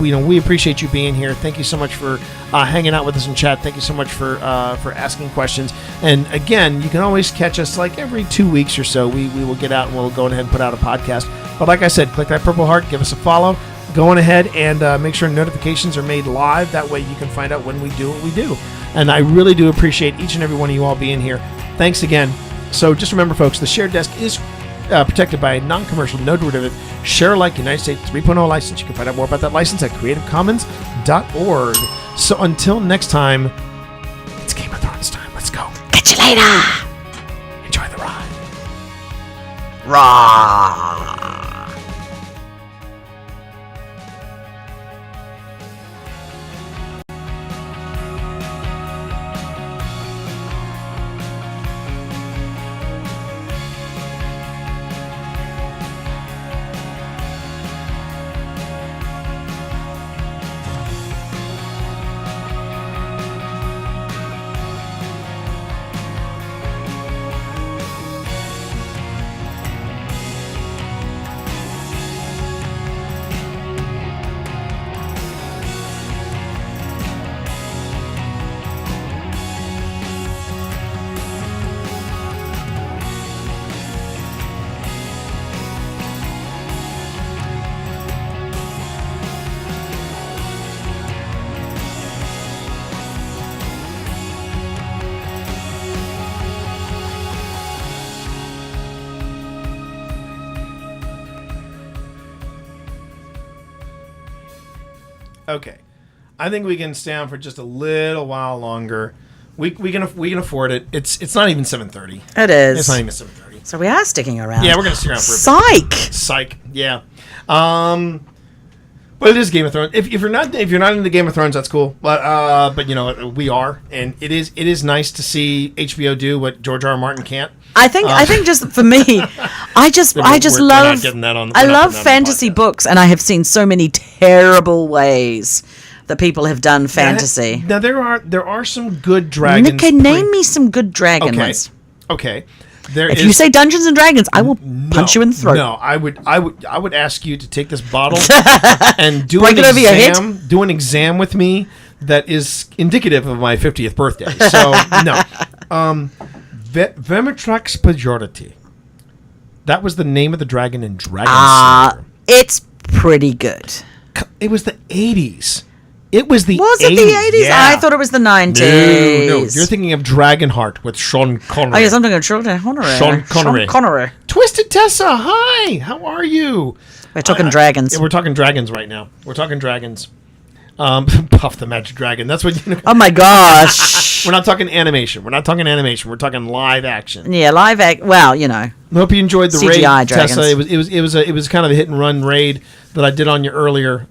we appreciate you being here. Thank you so much for hanging out with us in chat. Thank you so much for asking questions. And again, you can always catch us like every 2 weeks or so. We will get out and we'll go ahead and put out a podcast. But like I said, click that purple heart, give us a follow. Go on ahead and make sure notifications are made live. That way you can find out when we do what we do. And I really do appreciate each and every one of you all being here. Thanks again. So just remember, folks, the Shared Desk is protected by a non-commercial, no-derivative, share-alike United States 3.0 license. You can find out more about that license at creativecommons.org. So until next time, it's Game of Thrones time. Let's go. Catch you later. Enjoy the ride. Rah. Okay, I think we can stay on for just a little while longer. We can afford it. It's not even 7:30. It is. It's not even 7:30. So we are sticking around. Yeah, we're gonna stick around for a bit. Psych. Yeah. But it is Game of Thrones. If you're not into Game of Thrones, that's cool. But you know we are, and it is nice to see HBO do what George R. R. Martin can't. I think just for me, I just love I love fantasy books, and I have seen so many terrible ways that people have done fantasy. Now there are some good dragons. Okay, name me some good dragon ones. Okay. If you say Dungeons and Dragons, I will punch you in the throat. No, I would ask you to take this bottle and do Break an it over your head? exam. Do an exam with me that is indicative of my 50th birthday. So no, Vermitrax Pejorati. That was the name of the dragon in Dragon Slayer. It's pretty good. It was the 80s. It was the 80s. Was it the 80s? Yeah. I thought it was the 90s. No, you're thinking of Dragonheart with Sean Connery. Oh, yes, I'm thinking of Sean Connery. Sean Connery. Sean Connery. Twisted Tessa, hi. How are you? We're talking dragons. Yeah, we're talking dragons right now. We're talking dragons. Puff the Magic Dragon. That's what you know. Oh my gosh. We're not talking animation. We're talking live action. Yeah, live act. Well, you know. I hope you enjoyed the CGI raid, dragons. Tessa. It was kind of a hit and run raid that I did on you earlier.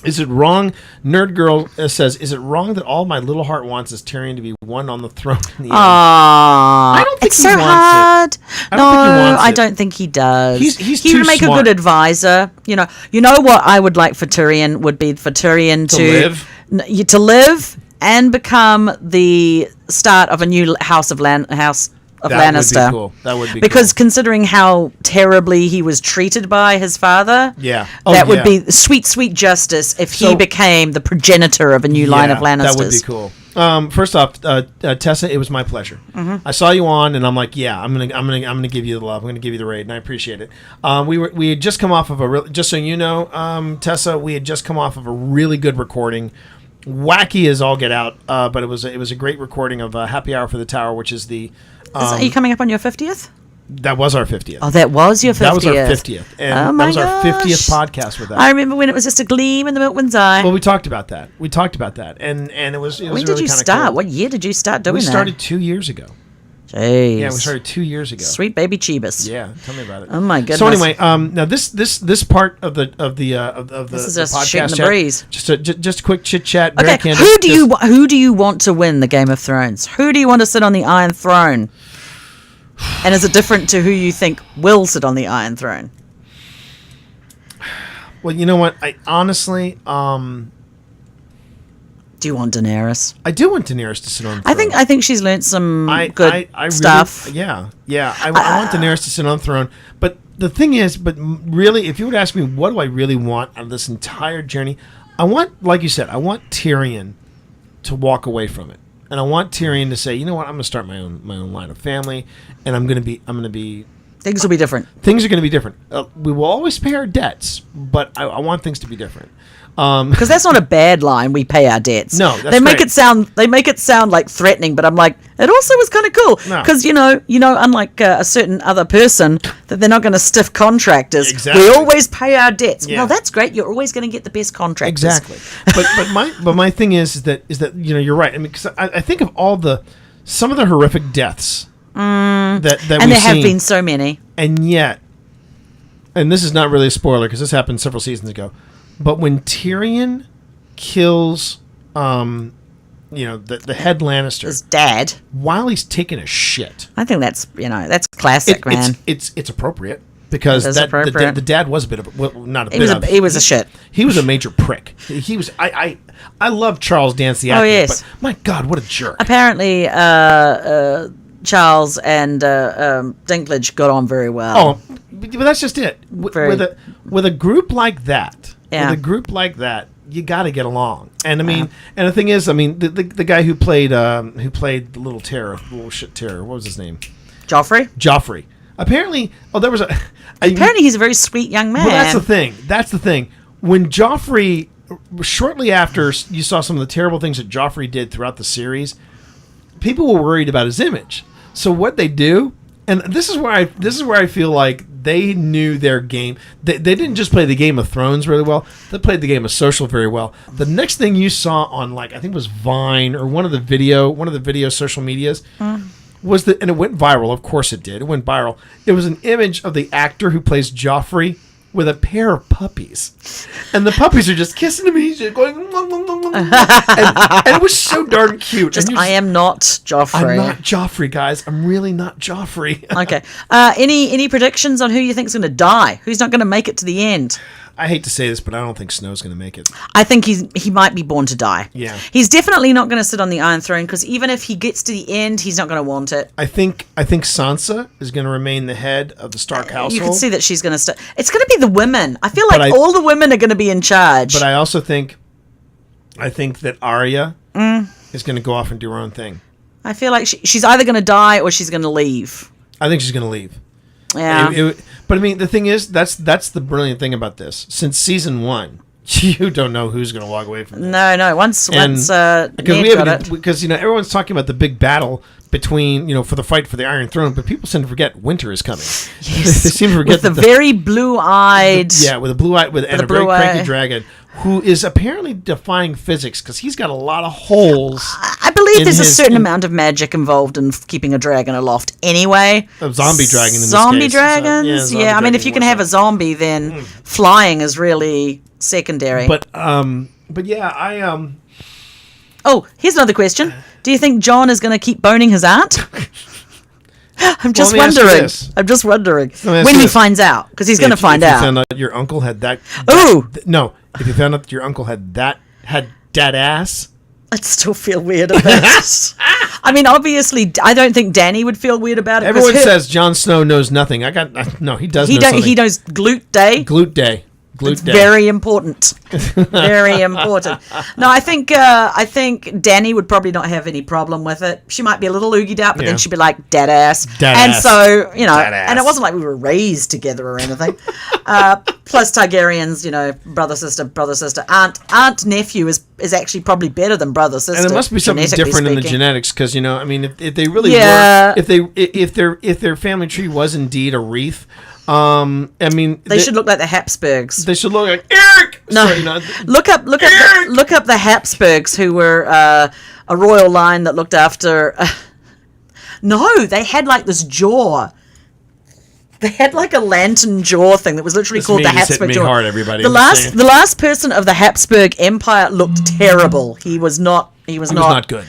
Is it wrong? Nerd Girl says, "Is it wrong that all my little heart wants is Tyrion to be one on the throne?" In the end? I don't think it's he so wants hard. it. I don't think he wants I it. don't think he does. He's he too would make smart. a good advisor. You know what I would like for Tyrion would be for Tyrion to live and become the start of a new house of Lannister. That would be cool. That would be because cool. considering how terribly he was treated by his father, Yeah. that would be sweet justice if he So- became the progenitor of a new line of Lannisters. That would be cool. First off, Tessa, it was my pleasure. I saw you on, and I'm like, yeah, I'm gonna give you the love. I'm gonna give you the raid, and I appreciate it. We had just come off of just so you know, Tessa, we had just come off of a really good recording. Wacky as all get out, but it was a great recording of Happy Hour for the Tower, which is the. Are you coming up on your 50th? That was our 50th. Oh, that was your 50th. That was our 50th. And Oh my that was our 50th gosh. podcast with that. I remember when it was just a gleam in the Milkman's eye. Well, we talked about that. And it was when really did you kinda start? cool. What year did you start doing We that? started 2 years ago. Jeez. Yeah, we started 2 years ago. Sweet baby Cheebus. Yeah, tell me about it. Oh my goodness. So anyway, now this part of the This is the just podcast shooting the chat, breeze. just a quick chit chat. Okay, who do you want to win the Game of Thrones? Who do you want to sit on the Iron Throne? And is it different to who you think will sit on the Iron Throne? Well, you know what? I honestly, Do you want Daenerys? I do want Daenerys to sit on the throne. I think she's learnt some good I stuff. Really, yeah. I want Daenerys to sit on the throne. But the thing is, really, if you would ask me, what do I really want out of this entire journey? I want, like you said, I want Tyrion to walk away from it, and I want Tyrion to say, you know what, I'm going to start my own line of family, and I'm going to be. Things will be different. Things are going to be different. We will always pay our debts, but I want things to be different. Because that's not a bad line. We pay our debts. No, that's they make great. They make it sound like threatening, but I'm like, it also was kind of cool No. because you know, unlike a certain other person, that they're not going to stiff contractors. Exactly. We always pay our debts. Yeah. Well, that's great. You're always going to get the best contractors. Exactly. but my thing is that you know, you're right. I mean, because I think of some of the horrific deaths that And we've there have seen, been so many. and yet, and this is not really a spoiler because this happened several seasons ago, but when Tyrion kills, the head Lannister His dad. while he's taking a shit, I think that's classic, man. it's appropriate because It is appropriate. the dad was a bit of not a He bit was of he was a shit. He was a major prick. He was. I love Charles Dance the actor. yes. But my God, what a jerk! Apparently, Charles and Dinklage got on very well. Oh, but that's just it. Very- With a group like that, Yeah. you got to get along. And I mean, and the thing is, I mean, the guy who played the little terror, little shit terror. What was his name? Joffrey. Joffrey. Apparently, there was a. Apparently, he's a very sweet young man. Well, that's the thing. When Joffrey, shortly after you saw some of the terrible things that Joffrey did throughout the series, people were worried about his image. So what they do, and this is where I feel like they knew their game. They didn't just play the Game of Thrones really well. They played the game of social very well. The next thing you saw on, like, I think it was Vine or one of the video social medias. And it went viral. Of course it did. It went viral. It was an image of the actor who plays Joffrey with a pair of puppies, and the puppies are just kissing him. And he's just going, "Mwah, mwah, mwah, mwah," and it was so darn cute. Just, And you're I am not Joffrey. I'm not Joffrey, guys. I'm really not Joffrey. Okay. Any predictions on who you think's going to die? Who's not going to make it to the end? I hate to say this, but I don't think Snow's going to make it. I think he might be born to die. Yeah. He's definitely not going to sit on the Iron Throne because even if he gets to the end, he's not going to want it. I think Sansa is going to remain the head of the Stark household. You can see that she's going to stay. It's going to be the women. I feel like But all the women are going to be in charge. But I also think that Arya is going to go off and do her own thing. I feel like she's either going to die or she's going to leave. I think she's going to leave. Yeah. But I mean, the thing is, that's the brilliant thing about this. Since season 1, you don't know who's going to walk away from this. No. Once Ned got it. Because everyone's talking about the big battle between for the fight for the Iron Throne, but people seem to forget winter is coming. Yes. They seem to forget with the very blue-eyed. with a blue-eyed and a very cranky dragon who is apparently defying physics because he's got a lot of holes. I believe there's a certain amount of magic involved in keeping a dragon aloft anyway. A zombie dragon in this Zombie case. dragons? So, I mean, if you can have a zombie, then flying is really secondary. But yeah, I Oh, here's another question. Do you think Jon is going to keep boning his aunt? I'm just let me ask you wondering. this. I'm just wondering Let me ask when you he this. finds out, because he's going to find If you out. found out your uncle had that. Ooh! No, if you found out that your uncle had that ass. I'd still feel weird about it. I mean, obviously, I don't think Dany would feel weird about it. 'cause Everyone says Jon Snow knows nothing. No, he does. he know something. he knows glute day. Glute day. It's very important. Very important. No, I think Dany would probably not have any problem with it. She might be a little oogied out, but Yeah. then she'd be like, "Dad ass." Dad and ass. so, Dad ass. and it wasn't like we were raised together or anything. Plus Targaryens, brother, sister. Aunt, nephew is actually probably better than brother, sister. And there must be something genetically different in the speaking. genetics because I mean, if they really Yeah. were, if their family tree was indeed a wreath, I mean, They should look like the Habsburgs. They should look like Eric. No, Sorry, look up the Habsburgs, who were a royal line that looked after. No, they had like this jaw. They had like a lantern jaw thing that was literally called the meme is hitting Habsburg me jaw. hard, everybody. The I'm just saying. last person of the Habsburg Empire looked terrible. He was not. He was not good.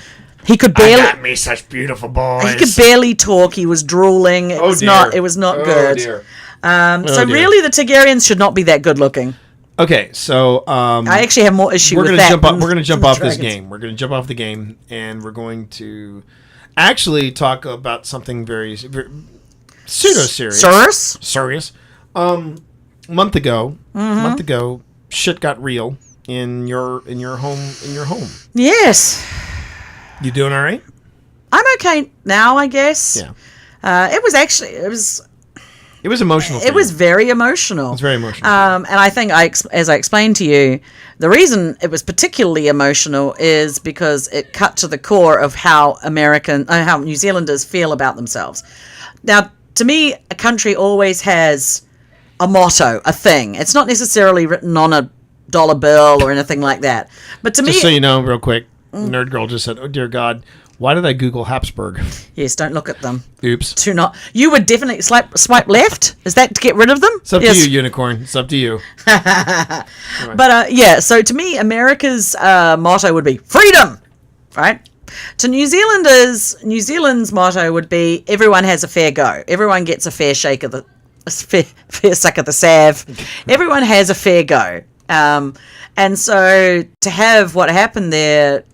He could barely. me such beautiful boys. He could barely talk. He was drooling. It was dear. not. It was not good. Dear. So dear. really, the Targaryens should not be that good looking. Okay, so I actually have more issue we're with gonna that. jump off. than- We're gonna jump than off this dragons. game. We're gonna jump off the game, and we're going to actually talk about something very pseudo serious. Serious. Month ago, shit got real in your home. Yes. You doing all right? I'm okay now, I guess. Yeah. It was emotional. it was very emotional. It's very emotional. And I think as I explained to you, the reason it was particularly emotional is because it cut to the core of how how New Zealanders feel about themselves. Now, to me, a country always has a motto, a thing. It's not necessarily written on a dollar bill or anything like that. But to Just me, so you know, real quick, Nerd Girl just said, "Oh dear God, why did I Google Habsburg?" yes, don't look at them. Oops. Do not. You would definitely swipe left. Is that to get rid of them? It's up to you, Unicorn. It's up to you. But so to me, America's motto would be freedom, right? To New Zealand's motto would be everyone has a fair go. Everyone gets a fair shake of the fair suck of the salve. Everyone has a fair go. And so to have what happened there,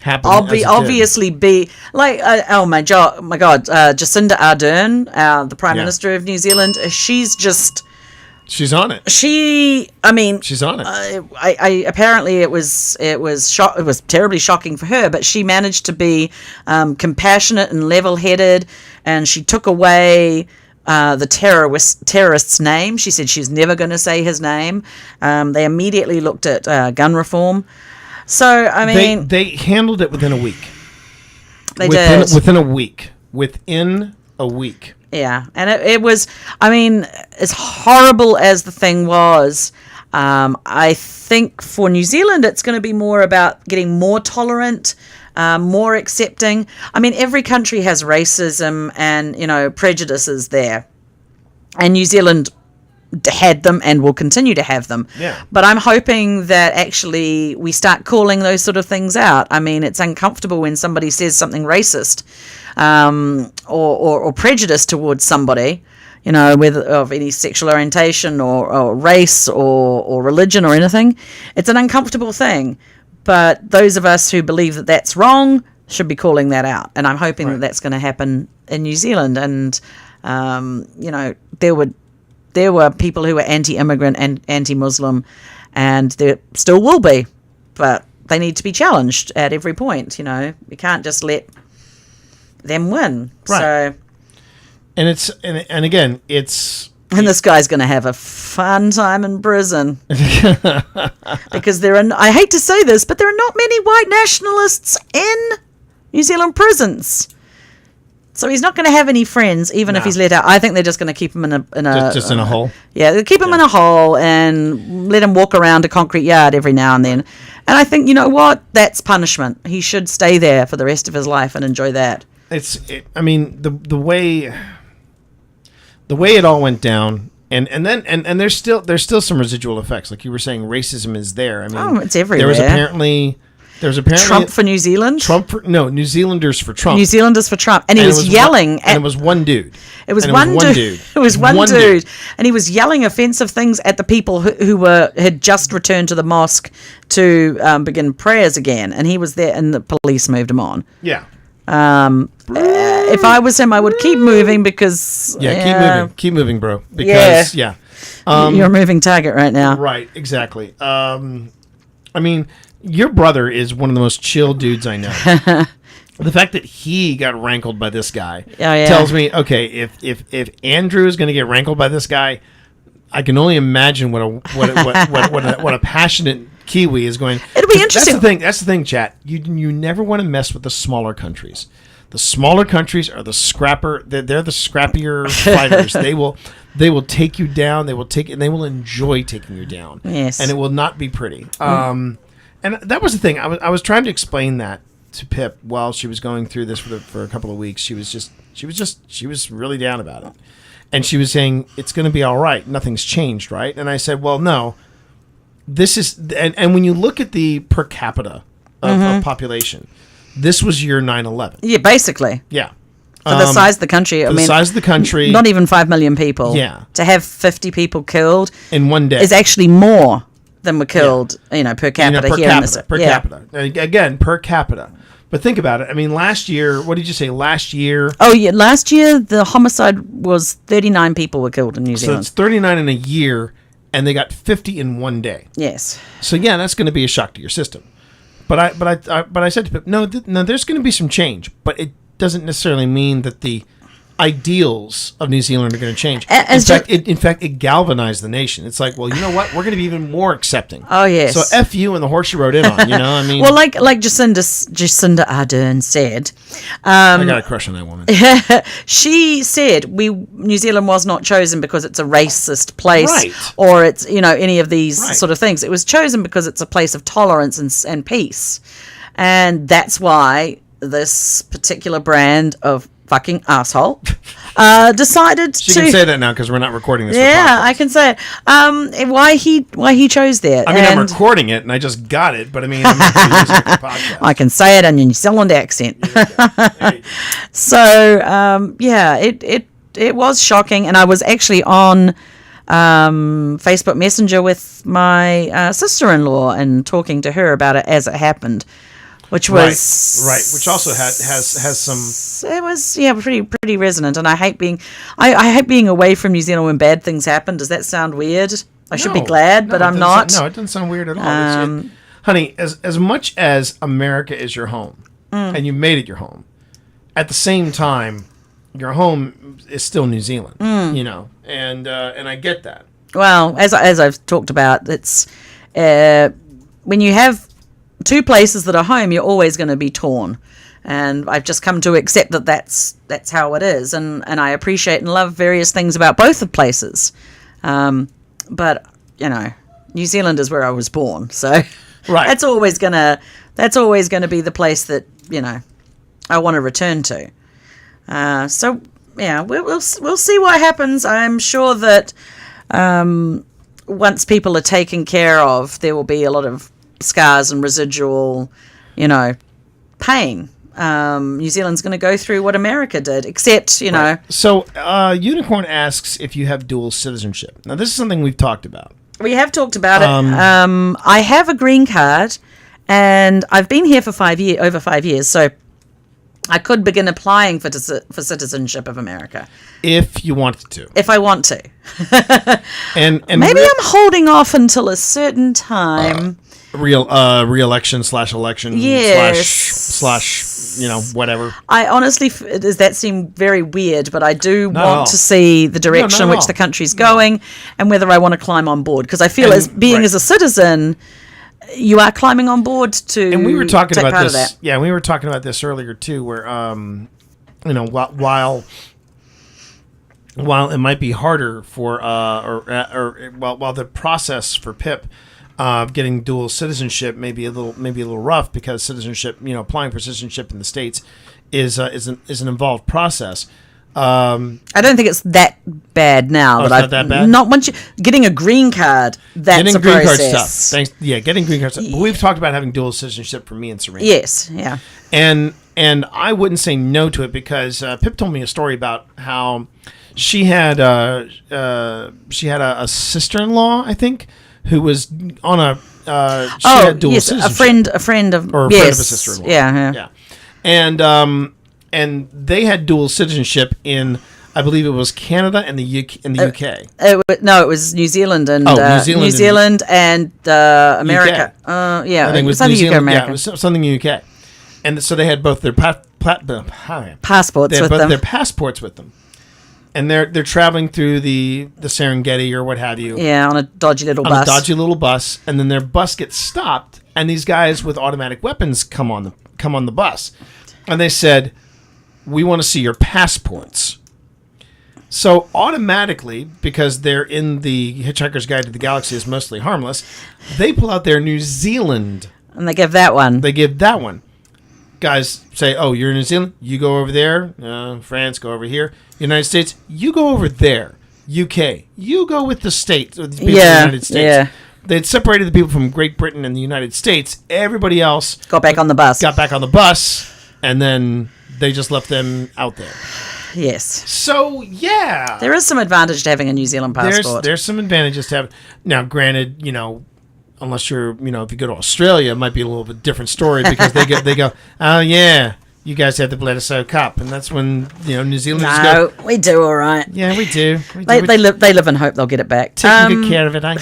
obviously be like my god, Jacinda Ardern, the Prime Minister of New Zealand. She's on it. She's on it. I apparently it was terribly shocking for her, but she managed to be compassionate and level-headed, and she took away the terrorist's name. She said she was never going to say his name. They immediately looked at gun reform. So I mean, they handled it within a week. They did within a week. Within a week. Yeah, and it was, I mean, as horrible as the thing was, I think for New Zealand it's going to be more about getting more tolerant, more accepting. I mean, every country has racism and, prejudices there. And New Zealand had them and will continue to have them. Yeah. But I'm hoping that actually we start calling those sort of things out. I mean, it's uncomfortable when somebody says something racist or prejudiced towards somebody, you know, whether of any sexual orientation or race or religion or anything. It's an uncomfortable thing. But those of us who believe that that's wrong should be calling that out. And I'm hoping that that's going to happen in New Zealand. And, you know, there were people who were anti-immigrant and anti-Muslim, and there still will be. But they need to be challenged at every point, you know. You can't just let them win. Right. So, and again, it's... And this guy's going to have a fun time in prison. Because I hate to say this, but there are not many white nationalists in New Zealand prisons. So he's not going to have any friends, even if he's let out. I think they're just going to keep him in a just in a hole. Yeah, they'll keep him in a hole and let him walk around a concrete yard every now and then. And I think, you know what? That's punishment. He should stay there for the rest of his life and enjoy that. I mean, the way it all went down, and then there's still some residual effects. Like you were saying, racism is there. I mean, it's everywhere. There was apparently Trump for New Zealand. New Zealanders for Trump. New Zealanders for Trump, and he was yelling. And it was one dude. It was one dude. It was one dude, and he was yelling offensive things at the people who had just returned to the mosque to begin prayers again, and he was there, and the police moved him on. Yeah. If I was him, I would keep moving because keep moving, bro. Because you're a moving target right now. Right, exactly. I mean, your brother is one of the most chill dudes I know. The fact that he got rankled by this guy tells me, okay, if Andrew is going to get rankled by this guy, I can only imagine what a passionate Kiwi is going. It'll be interesting. That's the thing, chat. You never want to mess with the smaller countries. The smaller countries are the scrapper. They're the scrappier fighters. They will take you down. They will enjoy taking you down. Yes, and it will not be pretty. And that was the thing. I was trying to explain that to Pip while she was going through this for a couple of weeks. She was really down about it, and she was saying it's going to be all right. Nothing's changed, right? And I said, well, no. This is and when you look at the per capita of population, this was year 9/11. Yeah, basically. Yeah. For the size of the country. The size of the country. Not even 5 million people. Yeah. To have 50 people killed in one day is actually more than were killed, per capita per here capita, per capita. Again, per capita. But think about it. I mean, last year, what did you say? Last year? Oh, yeah. Last year, the homicide was 39 people were killed in New Zealand. So it's 39 in a year, and they got 50 in one day. Yes. So, yeah, that's going to be a shock to your system. But I said to Pip, no, there's going to be some change, but it doesn't necessarily mean that the ideals of New Zealand are going to change. In fact, it galvanized the nation. It's like, well, you know what? We're going to be even more accepting. Oh, yes. So F you and the horse you rode in on, you know? I mean, well, like Jacinda Ardern said. I got a crush on that woman. She said New Zealand was not chosen because it's a racist place, right, or it's, any of these sort of things. It was chosen because it's a place of tolerance and peace. And that's why this particular brand of fucking asshole decided she to... can say that now because we're not recording this. Yeah, I can say it. Why he chose that. I mean, I'm recording it and I just got it, but I mean, I'm not going to use it for the podcast. I can say it in a New Zealand accent. So, it was shocking, and I was actually on Facebook Messenger with my sister-in-law and talking to her about it as it happened. Which was right, which also has some. It was pretty resonant, and I hate being away from New Zealand when bad things happen. Does that sound weird? I should be glad, but I'm not. No, it doesn't sound weird at all. Honey, as much as America is your home, and you made it your home, at the same time, your home is still New Zealand. And I get that. Well, as I've talked about, it's when you have two places that are home, you're always going to be torn, and I've just come to accept that that's how it is, and I appreciate and love various things about both the places, but New Zealand is where I was born, so that's always gonna be the place that I want to return to. So yeah, we'll see what happens. I'm sure that once people are taken care of, there will be a lot of scars and residual, pain. New Zealand's going to go through what America did, except, know. So, Unicorn asks if you have dual citizenship. Now, this is something we've talked about. We have talked about it. I have a green card, and I've been here for over 5 years, so I could begin applying for citizenship of America. If you wanted to. If I want to. and maybe I'm holding off until a certain time. Re-election / election Yes. slash whatever. I honestly, does that seem very weird, but I do Not at all. want to see the direction in not which at the all. country's going and whether I want to climb on board. Because I feel as a citizen, you are climbing on board to And we were talking take about part this. of that. Yeah, we were talking about this earlier too, where while it might be harder for while the process for Pip getting dual citizenship may be a little rough because citizenship, applying for citizenship in the States is an involved process. I don't think it's that bad now. it's not that bad? Not once you getting a green card. That's Getting a green card process. stuff. Thanks. Yeah, getting green card stuff. But we've talked about having dual citizenship for me and Serena. Yes. Yeah. And I wouldn't say no to it because Pip told me a story about how she had a sister-in-law, I think, who was on a she had dual yes, citizenship. a friend of Or a friend of a sister-in-law. Yeah. And they had dual citizenship in, I believe it was Canada and the UK. No, it was New Zealand and New Zealand and America. Yeah, I think it was something New UK, Zealand. America. Yeah, it was something in the UK. And so they had both their Passports they had with both them. their passports with them. And they're traveling through the Serengeti or what have you. Yeah, on a dodgy little On bus. a dodgy little bus, and then their bus gets stopped, and these guys with automatic weapons come on the bus, and they said, "We want to see your passports." So automatically, because they're in the Hitchhiker's Guide to the Galaxy is Mostly Harmless, they pull out their New Zealand. And they give that one. They give that one. Guys say, "Oh, you're in New Zealand. You go over there. France, go over here. United States, you go over there. UK, you go with the states. With the people in the United States." Yeah. They'd separated the people from Great Britain and the United States. Everybody else Got back on the bus. got back on the bus, and then they just left them out there. Yes. So yeah, There is some advantage to having a New Zealand passport. there's some advantages to have. Now, granted, unless you're, if you go to Australia, it might be a little bit different story because they go, "Oh yeah, you guys have the Bledisloe Cup," and that's when New Zealanders No, go, we do all right. "Yeah, we do. They live and hope they'll get it back. Taking good care of it, eh?"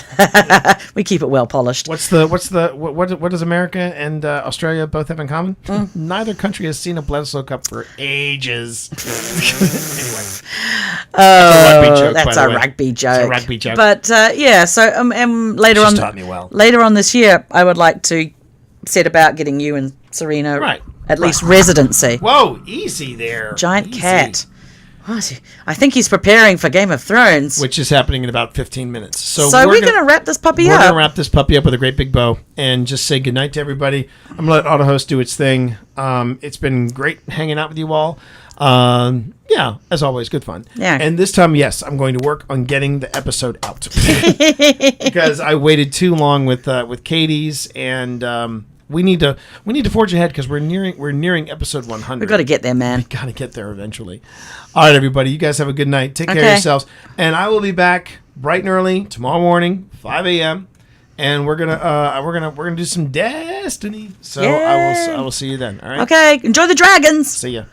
We keep it well polished. What does America and Australia both have in common? Neither country has seen a Bledisloe Cup for ages. Anyway, That's a rugby joke. It's a rugby joke. But yeah, so later She's on, taught me well. later on this year, I would like to set about getting you and Serena Right. at least residency. Whoa, easy there. Giant Easy. cat. What is he? I think he's preparing for Game of Thrones. Which is happening in about 15 minutes. So we're going to wrap this puppy We're up. going to wrap this puppy up with a great big bow and just say goodnight to everybody. I'm going to let AutoHost do its thing. It's been great hanging out with you all. Yeah, as always, good fun. Yeah. And this time, yes, I'm going to work on getting the episode out. Because I waited too long with Katie's, and we need to forge ahead because we're nearing episode 100. We've got to get there, man. Got to get there eventually. All right, everybody. You guys have a good night. Take care of Okay. yourselves. And I will be back bright and early tomorrow morning, 5 a.m. And we're gonna do some Destiny. So Yay. I will see you then. All right. Okay, enjoy the dragons. See ya.